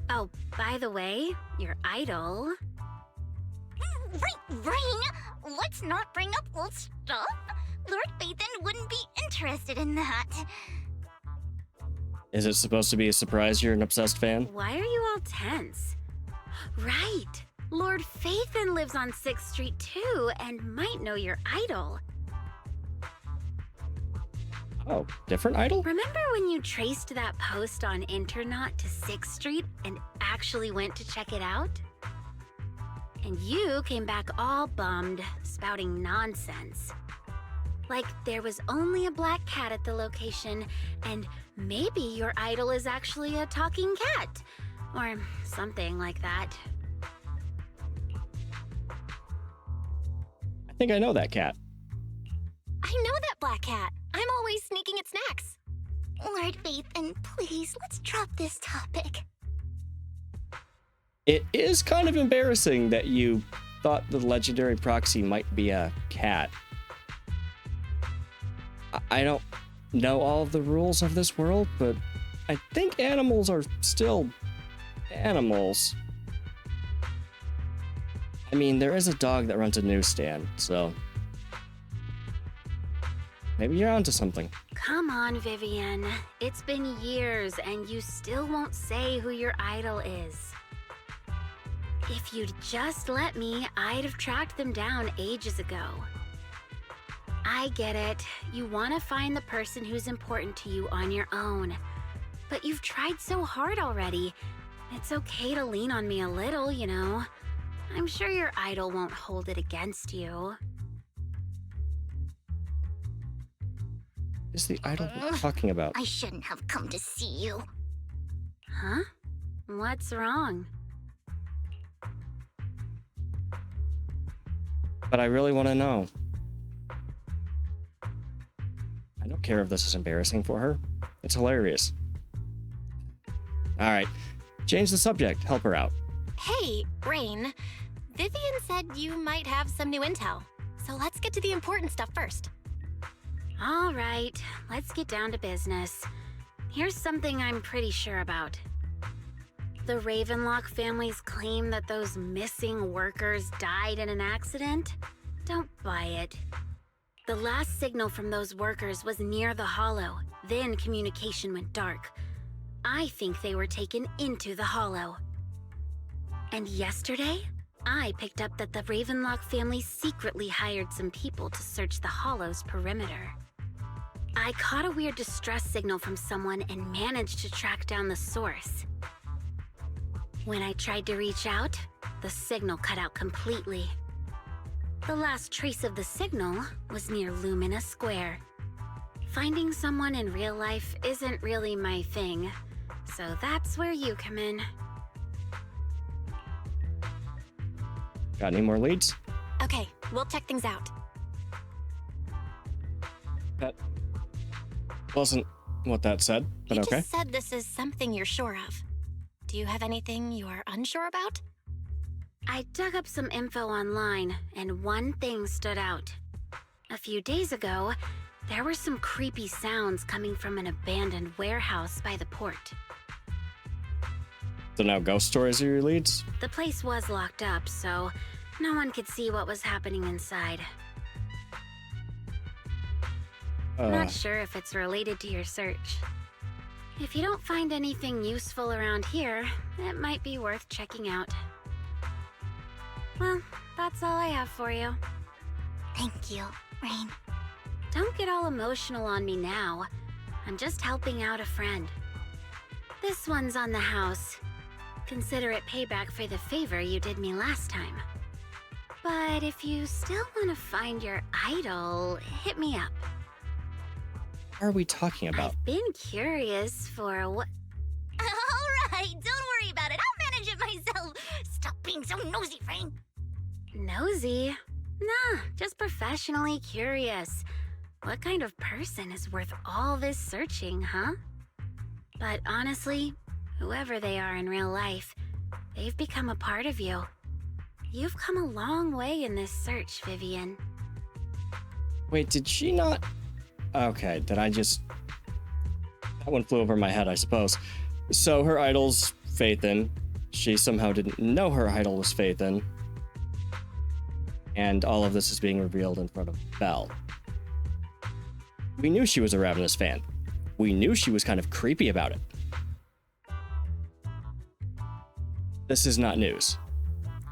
Oh, by the way, your idol... Rain, let's not bring up old stuff. Lord Phaethon wouldn't be interested interested in that. Is it supposed to be a surprise you're an obsessed fan? Why are you all tense? Right! Lord Phaethon lives on 6th Street too, and might know your idol. Oh, different idol? Remember when you traced that post on Internaut to 6th Street and actually went to check it out? And you came back all bummed, spouting nonsense. Like there was only a black cat at the location, and maybe your idol is actually a talking cat. Or something like that. I think I know that cat. I know that black cat. I'm always sneaking at snacks. Lord Phaethon, please, let's drop this topic. It is kind of embarrassing that you thought the legendary proxy might be a cat. I don't know all of the rules of this world, but I think animals are still animals. I mean, there is a dog that runs a newsstand, so maybe you're onto something. Come on, Vivian. It's been years and you still won't say who your idol is. If you'd just let me, I'd have tracked them down ages ago. I get it. You want to find the person who's important to you on your own. But you've tried so hard already. It's okay to lean on me a little, you know. I'm sure your idol won't hold it against you. What is the idol we're talking about? I shouldn't have come to see you. Huh? What's wrong? But I really want to know. I don't care if this is embarrassing for her. It's hilarious. All right, change the subject. Help her out. Hey, Rain. Vivian said you might have some new intel. So let's get to the important stuff first. All right, let's get down to business. Here's something I'm pretty sure about. The Ravenlock family's claim that those missing workers died in an accident? Don't buy it. The last signal from those workers was near the Hollow. Then communication went dark. I think they were taken into the Hollow. And yesterday, I picked up that the Ravenlock family secretly hired some people to search the Hollow's perimeter. I caught a weird distress signal from someone and managed to track down the source. When I tried to reach out, the signal cut out completely. The last trace of the signal was near Lumina Square. Finding someone in real life isn't really my thing, so that's where you come in. Got any more leads? Okay, we'll check things out. That wasn't what that said, but You okay. just said this is something you're sure of. Do you have anything you're unsure about? I dug up some info online, and one thing stood out. A few days ago, there were some creepy sounds coming from an abandoned warehouse by the port. So now ghost stories are your leads? The place was locked up, so no one could see what was happening inside. Not sure if it's related to your search. If you don't find anything useful around here, it might be worth checking out. Well, that's all I have for you. Thank you, Rain. Don't get all emotional on me now. I'm just helping out a friend. This one's on the house. Consider it payback for the favor you did me last time. But if you still want to find your idol, hit me up. What are we talking about? I've been curious for what... All right, don't worry about it. I'll manage it myself. Stop being so nosy, Rain. Nosy? Nah, just professionally curious. What kind of person is worth all this searching, huh? But honestly, whoever they are in real life, they've become a part of you. You've come a long way in this search, Vivian. Wait, did she not... Okay, did I just... That one flew over my head, I suppose. So her idol's Phaethon. She somehow didn't know her idol was Phaethon. And all of this is being revealed in front of Belle. We knew she was a Ravenous fan. We knew she was kind of creepy about it. This is not news.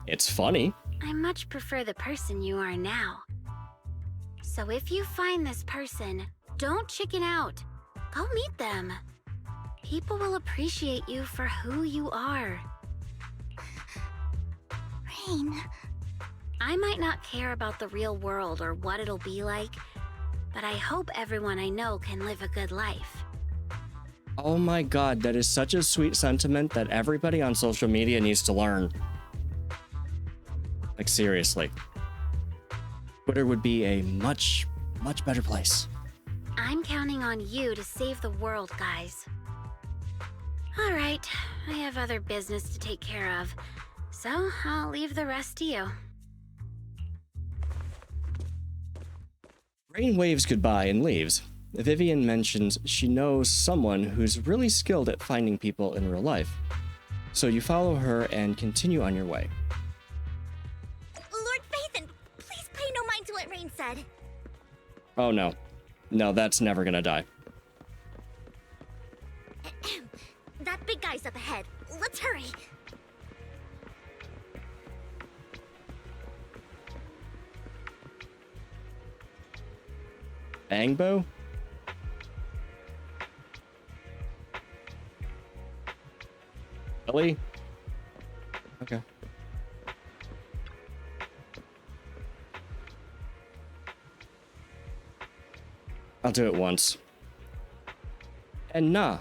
It's funny. I much prefer the person you are now. So if you find this person, don't chicken out. Go meet them. People will appreciate you for who you are. Rain. I might not care about the real world or what it'll be like, but I hope everyone I know can live a good life. Oh my god, that is such a sweet sentiment that everybody on social media needs to learn. Like, seriously. Twitter would be a much, much better place. I'm counting on you to save the world, guys. All right, I have other business to take care of, so I'll leave the rest to you. Rain waves goodbye and leaves. Vivian mentions she knows someone who's really skilled at finding people in real life. So you follow her and continue on your way. Lord Phaethon, please pay no mind to what Rain said. Oh no. No, that's never gonna die. That big guy's up ahead. Let's hurry. Bangbo? Really? Okay. I'll do it once. And nah.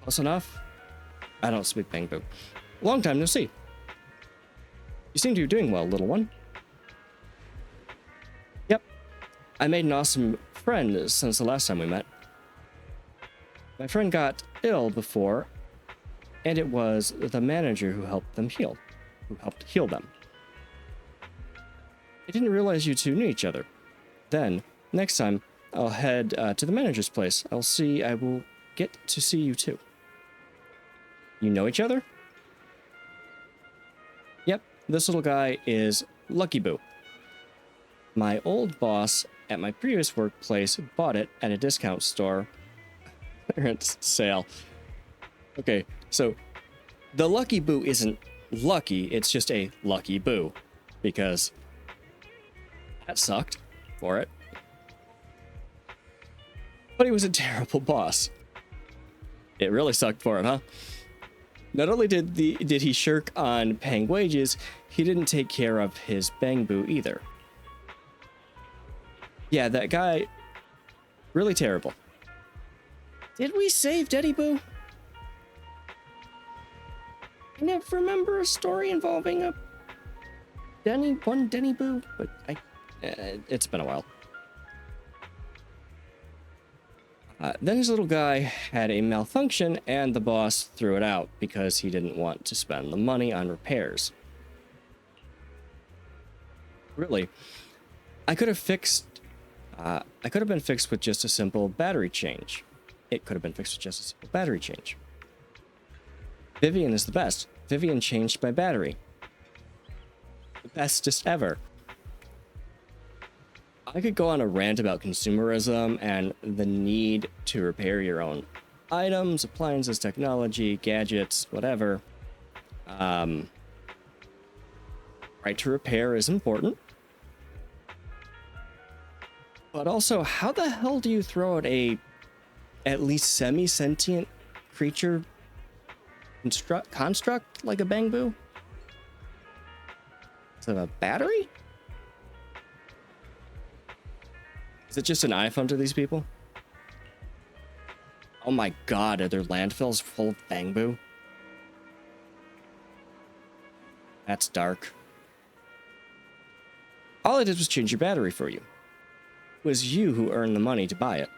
Close enough? I don't speak Bangbo. Long time no see. You seem to be doing well, little one. Yep. I made an awesome friend since the last time we met. My friend got ill before, and it was the manager who helped heal them. I didn't realize you two knew each other. Then, next time, I'll head to the manager's place. I will get to see you too. You know each other? Yep, this little guy is Lucky Boo. My old boss at my previous workplace bought it at a discount store clearance sale. Okay, so the Lucky Boo isn't lucky, it's just a Lucky Boo. Because that sucked for it. But he was a terrible boss. It really sucked for him, huh? Not only did he shirk on paying wages, he didn't take care of his Bangbo either. Yeah, that guy, really terrible. Did we save Denny Boo? I never remember a story involving one Denny Boo, but it's been a while. Then his little guy had a malfunction and the boss threw it out because he didn't want to spend the money on repairs. Really, I could have been fixed with just a simple battery change. It could have been fixed with just a simple battery change. Vivian is the best. Vivian changed my battery. The bestest ever. I could go on a rant about consumerism and the need to repair your own items, appliances, technology, gadgets, whatever. Right to repair is important. But also, how the hell do you throw out at least semi-sentient creature construct like a Bangbo? Is it a battery? Is it just an iPhone to these people? Oh my god, are their landfills full of Bangbo? That's dark. All I did was change your battery for you. It was you who earned the money to buy it.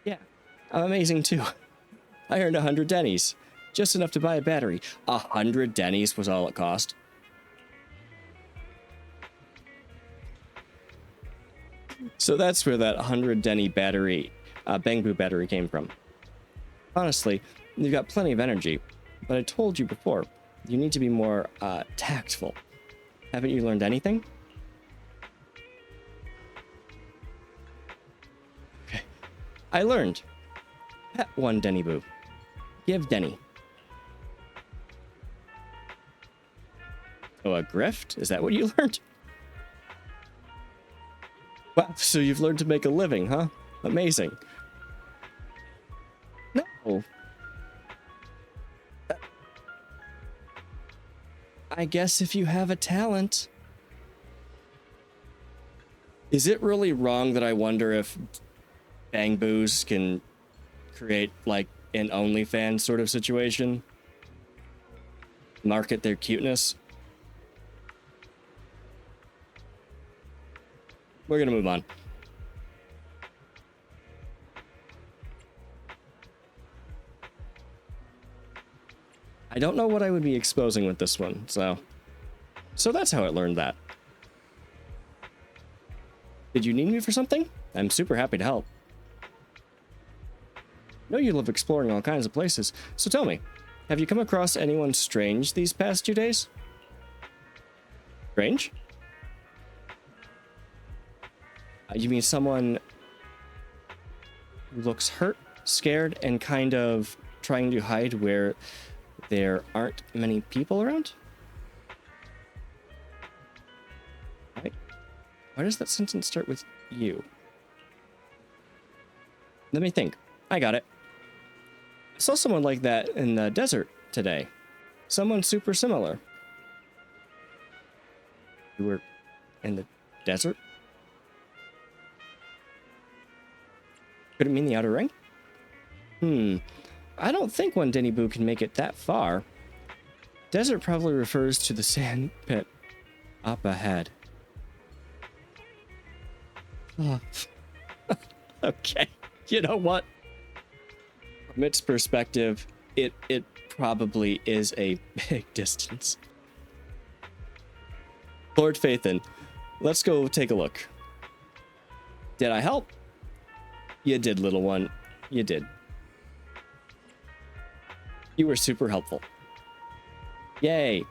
Yeah, I'm amazing too. I earned 100 Dennies. Just enough to buy a battery. 100 Dennies was all it cost. So that's where that 100 Denny battery, Bangbo battery came from. Honestly, you've got plenty of energy, but I told you before, you need to be more tactful. Haven't you learned anything? I learned. Pet one Denny Boo. Give Denny. Oh, a grift? Is that what you learned? Wow, so you've learned to make a living, huh? Amazing. No. I guess if you have a talent. Is it really wrong that I wonder if Bang Boos can create, like, an OnlyFans sort of situation? Market their cuteness? We're gonna move on. I don't know what I would be exposing with this one, so that's how I learned that. Did you need me for something? I'm super happy to help. I know you love exploring all kinds of places, so tell me, have you come across anyone strange these past 2 days? Strange? You mean someone who looks hurt, scared, and kind of trying to hide where there aren't many people around? Why does that sentence start with you? Let me think. I got it. I saw someone like that in the desert today. Someone super similar. You were in the desert? Could it mean the Outer Ring? I don't think one Denny Boo can make it that far. Desert probably refers to the sand pit up ahead. Oh. Okay. You know what? From its perspective, it probably is a big distance. Lord Phaethon, let's go take a look. Did I help? You did, little one. You did. You were super helpful. Yay.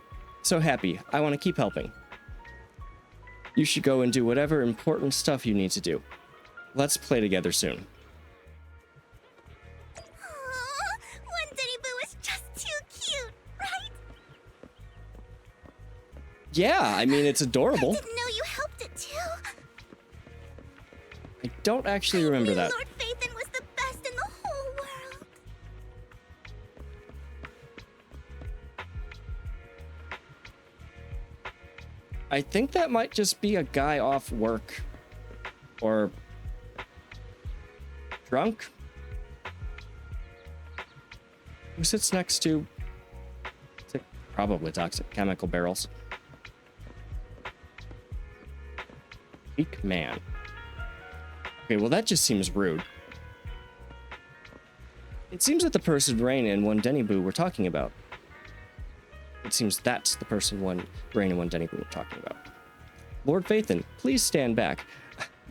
So happy. I want to keep helping. You should go and do whatever important stuff you need to do. Let's play together soon. Aww, one Denny Boo is just too cute, right? Yeah, I mean, it's adorable. I didn't know you helped it too. I don't actually remember that. Lord Phaethon was the best in the whole world. I think that might just be a guy off work. Or drunk? Who sits next to probably toxic chemical barrels? Weak man. Okay, well that just seems rude. It seems that the person Rain and one Denny Boo were talking about. It seems that's the person Rain and one Denny Boo were talking about. Lord Phaethon, please stand back.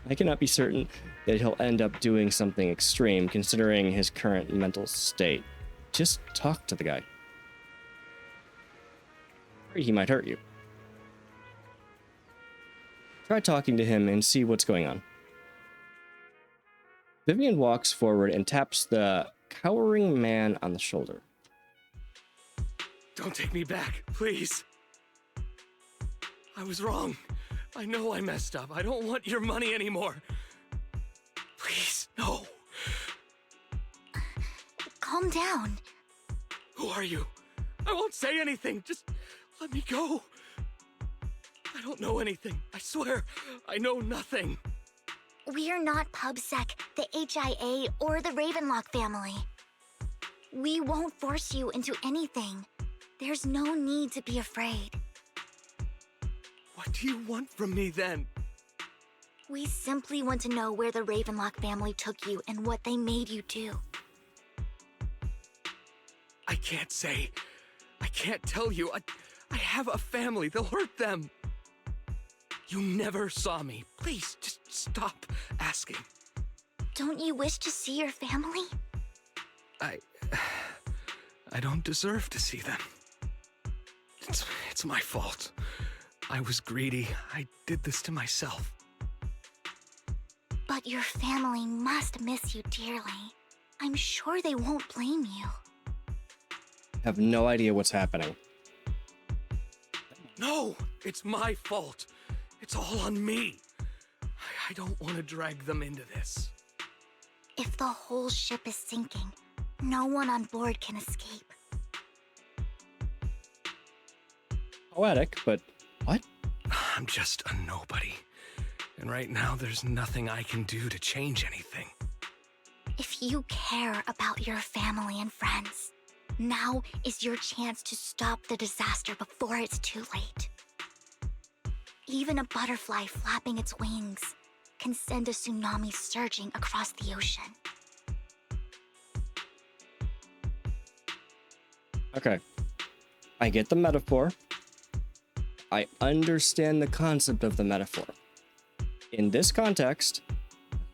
I cannot be certain that he'll end up doing something extreme considering his current mental state. Just talk to the guy. He might hurt you. Try talking to him and see what's going on. Vivian walks forward and taps the cowering man on the shoulder. Don't take me back, please. I was wrong. I know I messed up. I don't want your money anymore. Please, no. Calm down. Who are you? I won't say anything. Just let me go. I don't know anything. I swear, I know nothing. We are not PubSec, the HIA, or the Ravenlock family. We won't force you into anything. There's no need to be afraid. What do you want from me then? We simply want to know where the Ravenlock family took you and what they made you do. I can't say. I can't tell you. I have a family. They'll hurt them. You never saw me. Please, just stop asking. Don't you wish to see your family? I don't deserve to see them. It's my fault. I was greedy. I did this to myself. But your family must miss you dearly. I'm sure they won't blame you. Have no idea what's happening. No, it's my fault. It's all on me. I don't want to drag them into this. If the whole ship is sinking, no one on board can escape. Poetic, but what? I'm just a nobody. And right now, there's nothing I can do to change anything. If you care about your family and friends, now is your chance to stop the disaster before it's too late. Even a butterfly flapping its wings can send a tsunami surging across the ocean. Okay. I get the metaphor. I understand the concept of the metaphor. In this context,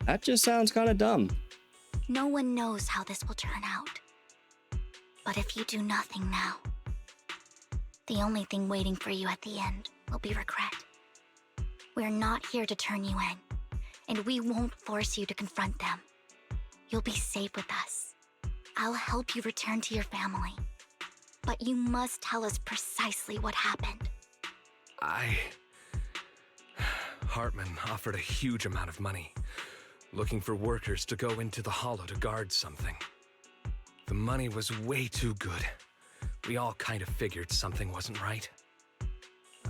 that just sounds kind of dumb. No one knows how this will turn out. But if you do nothing now, the only thing waiting for you at the end will be regret. We're not here to turn you in, and we won't force you to confront them. You'll be safe with us. I'll help you return to your family. But you must tell us precisely what happened. Hartman offered a huge amount of money, looking for workers to go into the hollow to guard something. The money was way too good. We all kind of figured something wasn't right.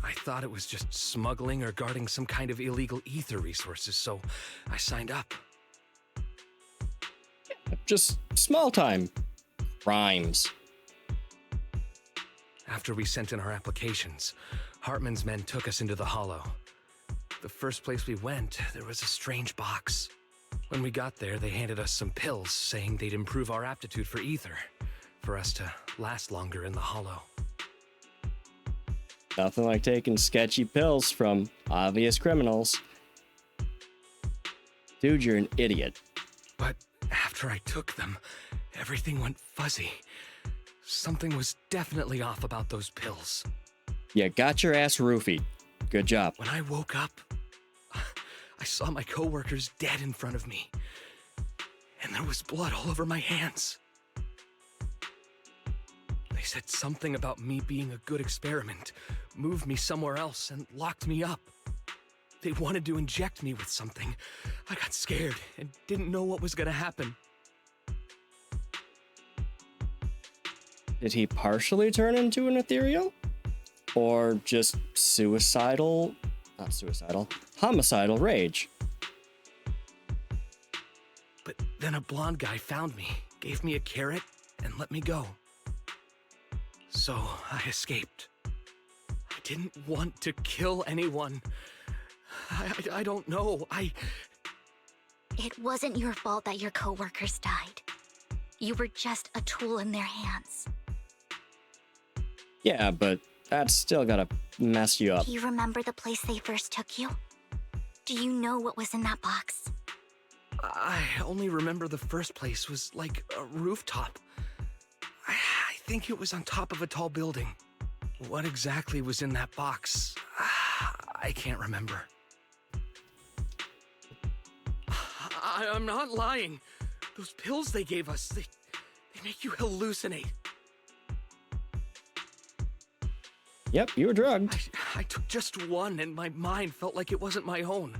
I thought it was just smuggling or guarding some kind of illegal ether resources, so I signed up. Just small time crimes. After we sent in our applications, Hartman's men took us into the hollow. The first place we went, there was a strange box. When we got there, they handed us some pills, saying they'd improve our aptitude for ether, for us to last longer in the hollow. Nothing like taking sketchy pills from obvious criminals. Dude, you're an idiot. But after I took them, everything went fuzzy. Something was definitely off about those pills. You got your ass roofied. Good job. When I woke up, I saw my coworkers dead in front of me. And there was blood all over my hands. They said something about me being a good experiment, moved me somewhere else, and locked me up. They wanted to inject me with something. I got scared and didn't know what was gonna happen. Did he partially turn into an ethereal? Or just homicidal rage? But then a blonde guy found me, gave me a carrot, and let me go. So I escaped. I didn't want to kill anyone. I don't know. It wasn't your fault that your coworkers died. You were just a tool in their hands. Yeah, but that's still gotta mess you up. Do you remember the place they first took you? Do you know what was in that box? I only remember the first place was like a rooftop. I think it was on top of a tall building. What exactly was in that box? I can't remember. I'm not lying. Those pills they gave us, they make you hallucinate. Yep, you were drugged. I took just one and my mind felt like it wasn't my own.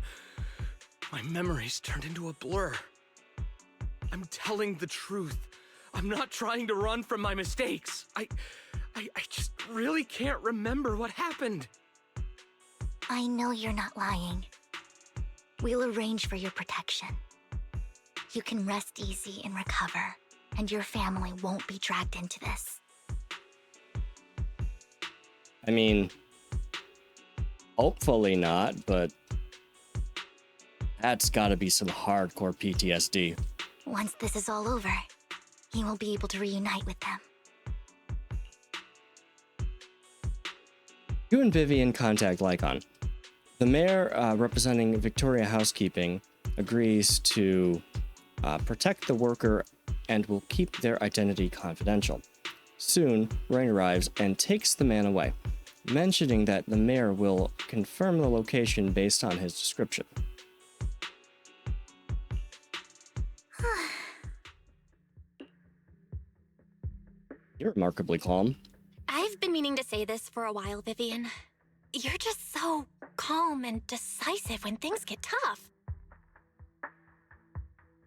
My memories turned into a blur. I'm telling the truth. I'm not trying to run from my mistakes. I just really can't remember what happened. I know you're not lying. We'll arrange for your protection. You can rest easy and recover, and your family won't be dragged into this. I mean, hopefully not, but that's gotta be some hardcore PTSD. Once this is all over, you will be able to reunite with them. You and Vivian contact Lycon. The mayor, representing Victoria Housekeeping, agrees to protect the worker and will keep their identity confidential. Soon, Rain arrives and takes the man away, mentioning that the mayor will confirm the location based on his description. You're remarkably calm. I've been meaning to say this for a while, Vivian. You're just so calm and decisive when things get tough.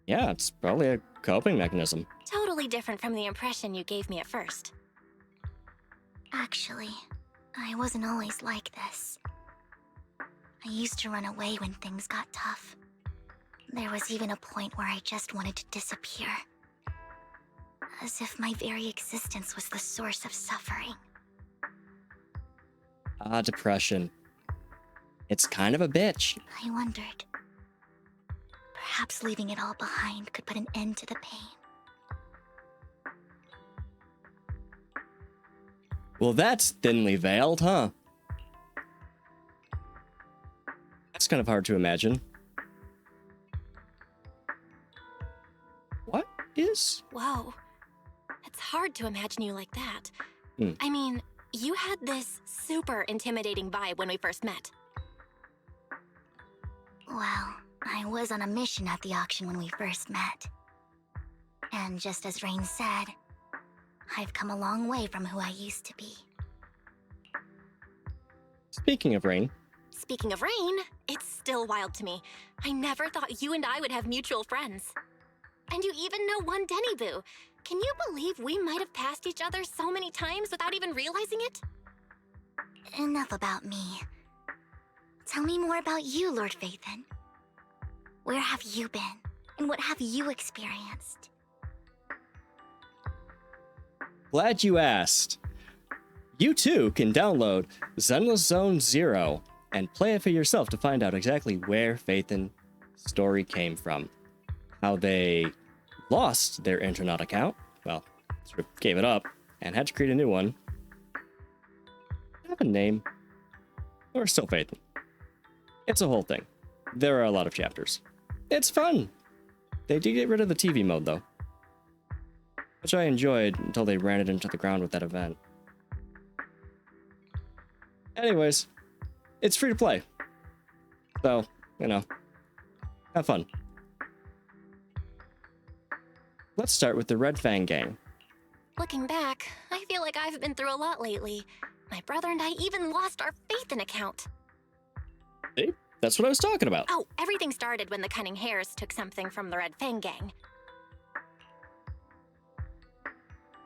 Yeah, it's probably a coping mechanism. Totally different from the impression you gave me at first. Actually, I wasn't always like this. I used to run away when things got tough. There was even a point where I just wanted to disappear. As if my very existence was the source of suffering. Depression. It's kind of a bitch. I wondered. Perhaps leaving it all behind could put an end to the pain. Well, that's thinly veiled, huh? That's kind of hard to imagine. What is? Whoa. It's hard to imagine you like that. Hmm. I mean, you had this super intimidating vibe when we first met. Well, I was on a mission at the auction when we first met. And just as Rain said, I've come a long way from who I used to be. Speaking of Rain. Speaking of Rain, it's still wild to me. I never thought you and I would have mutual friends. And you even know one Denny Boo. Can you believe we might have passed each other so many times without even realizing it? Enough about me. Tell me more about you, Lord Phaethon. Where have you been? And what have you experienced? Glad you asked. You too can download Zenless Zone Zero and play it for yourself to find out exactly where Phaethon's story came from. How they lost their internet account, well, sort of gave it up, and had to create a new one. Have a name. Or still Phaethon. It's a whole thing. There are a lot of chapters. It's fun! They did get rid of the TV mode, though. Which I enjoyed until they ran it into the ground with that event. Anyways, it's free to play. So, you know, have fun. Let's start with the Red Fang Gang. Looking back, I feel like I've been through a lot lately. My brother and I even lost our Phaethon account. See? That's what I was talking about. Oh, everything started when the Cunning Hares took something from the Red Fang Gang.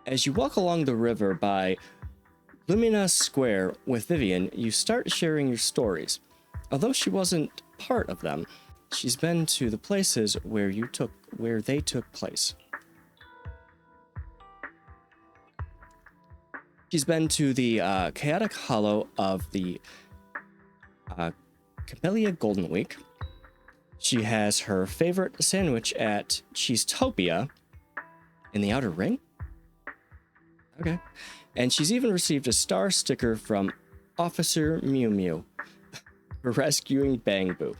As you walk along the river by Lumina Square with Vivian, you start sharing your stories. Although she wasn't part of them, she's been to the places where they took place. She's been to the chaotic hollow of the Camellia Golden Week. She has her favorite sandwich at Cheesetopia in the Outer Ring. Okay. And she's even received a star sticker from Officer Mew Mew for rescuing Bang Boo.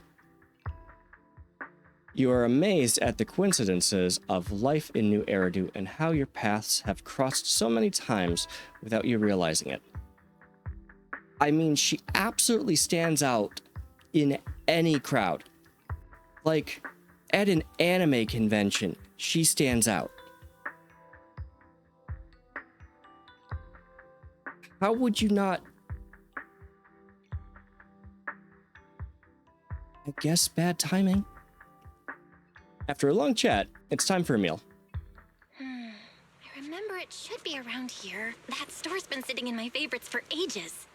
You are amazed at the coincidences of life in New Eridu and how your paths have crossed so many times without you realizing it. I mean, she absolutely stands out in any crowd. Like, at an anime convention, she stands out. How would you not? I guess bad timing. After a long chat, it's time for a meal. I remember it should be around here. That store's been sitting in my favorites for ages.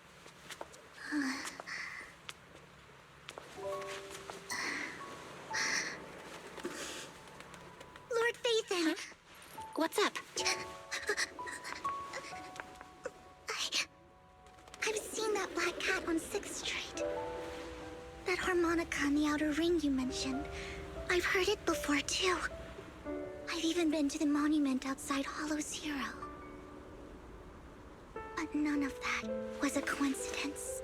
Lord Phaethon! What's up? I've seen that black cat on 6th Street. That harmonica in the Outer Ring you mentioned. I've heard it before, too. I've even been to the monument outside Hollow Zero. But none of that was a coincidence.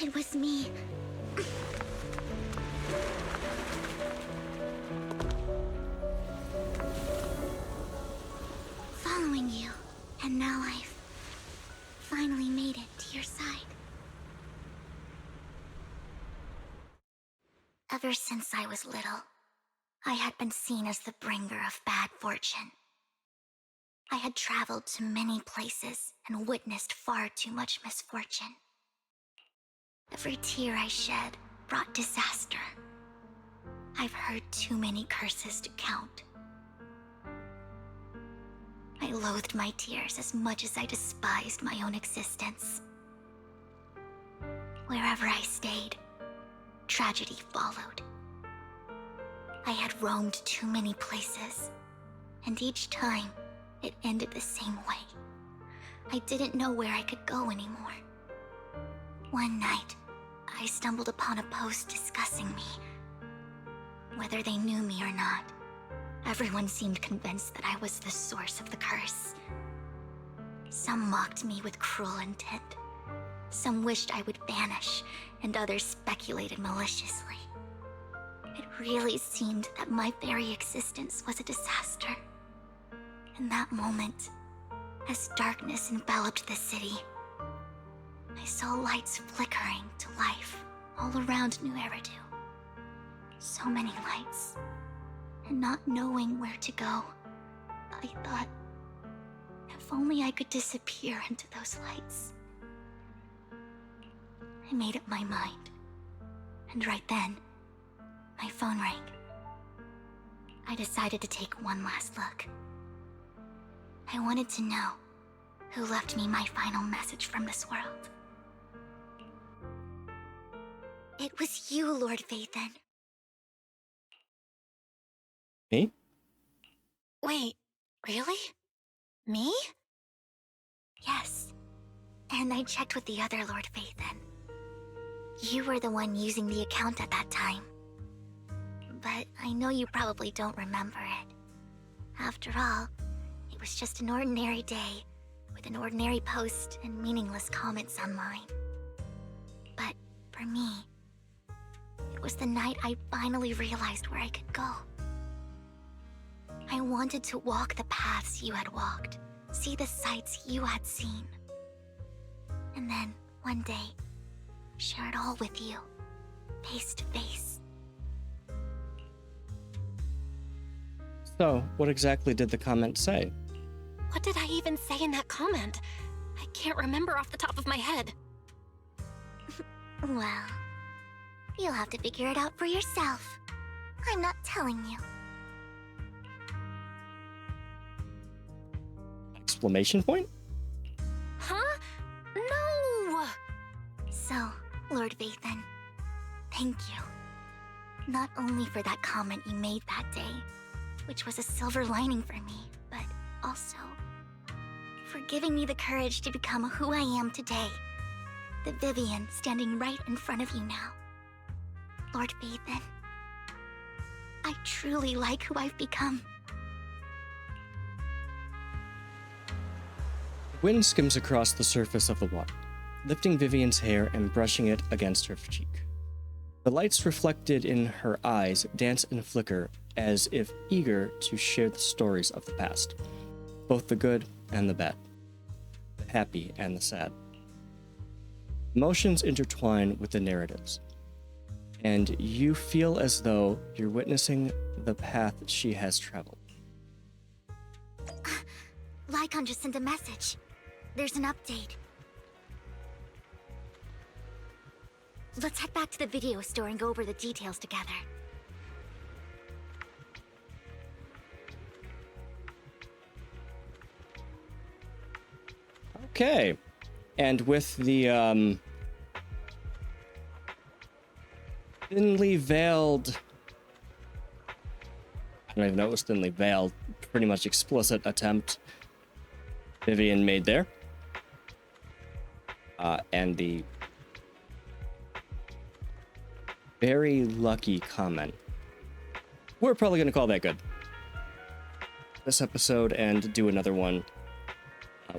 It was me. Following you, and now I've finally made it to your side. Ever since I was little, I had been seen as the bringer of bad fortune. I had traveled to many places and witnessed far too much misfortune. Every tear I shed brought disaster. I've heard too many curses to count. I loathed my tears as much as I despised my own existence. Wherever I stayed, tragedy followed. I had roamed too many places, and each time, it ended the same way. I didn't know where I could go anymore. One night, I stumbled upon a post discussing me. Whether they knew me or not, everyone seemed convinced that I was the source of the curse. Some mocked me with cruel intent. Some wished I would vanish, and others speculated maliciously. It really seemed that my very existence was a disaster. In that moment, as darkness enveloped the city, I saw lights flickering to life all around New Eridu. So many lights, and not knowing where to go, I thought, if only I could disappear into those lights. I made up my mind, and right then, my phone rang. I decided to take one last look. I wanted to know who left me my final message from this world. It was you, Lord Vathan. Me? Wait, really? Me? Yes. And I checked with the other Lord Vathan. You were the one using the account at that time. But I know you probably don't remember it. After all, it was just an ordinary day, with an ordinary post and meaningless comments online. But for me, it was the night I finally realized where I could go. I wanted to walk the paths you had walked, see the sights you had seen. And then, one day, share it all with you, face to face. So, what exactly did the comment say? What did I even say in that comment? I can't remember off the top of my head. Well, you'll have to figure it out for yourself. I'm not telling you. Exclamation point? Huh? No! So, Lord Vathan, thank you. Not only for that comment you made that day, which was a silver lining for me, but also for giving me the courage to become who I am today. The Vivian standing right in front of you now. Lord Vathan, I truly like who I've become. Wind skims across the surface of the water, lifting Vivian's hair and brushing it against her cheek. The lights reflected in her eyes dance and flicker as if eager to share the stories of the past, both the good and the bad, the happy and the sad. Emotions intertwine with the narratives, and you feel as though you're witnessing the path she has traveled. Lycon just sent a message. There's an update. Let's head back to the video store and go over the details together. Okay, and with the thinly veiled, I don't even know it was thinly veiled, pretty much explicit attempt Vivian made there, and the very lucky comment, we're probably going to call that good this episode and do another one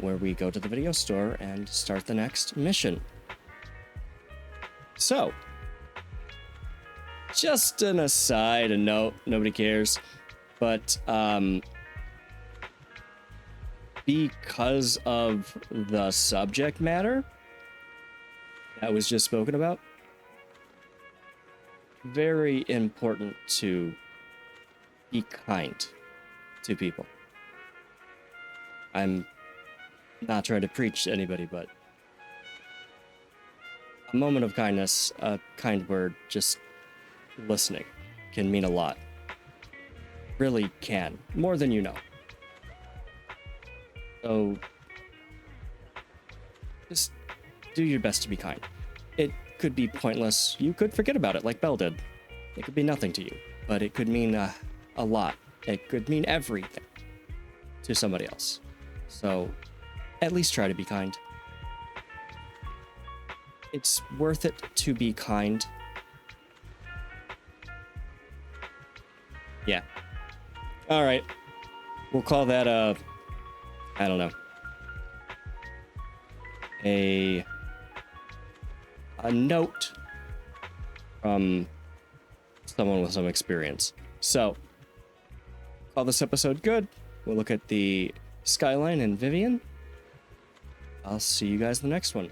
where we go to the video store and start the next mission. So, just an aside, a note, nobody cares, but because of the subject matter that was just spoken about, very important to be kind to people. I'm not trying to preach to anybody, but a moment of kindness, a kind word, just listening can mean a lot. Really can. More than you know. So just do your best to be kind. It could be pointless. You could forget about it like Belle did. It could be nothing to you, but it could mean a lot. It could mean everything to somebody else. So at least try to be kind. It's worth it to be kind. Yeah. All right. We'll call that I don't know. A note from someone with some experience. So, call this episode good. We'll look at the skyline and Vivian. I'll see you guys in the next one.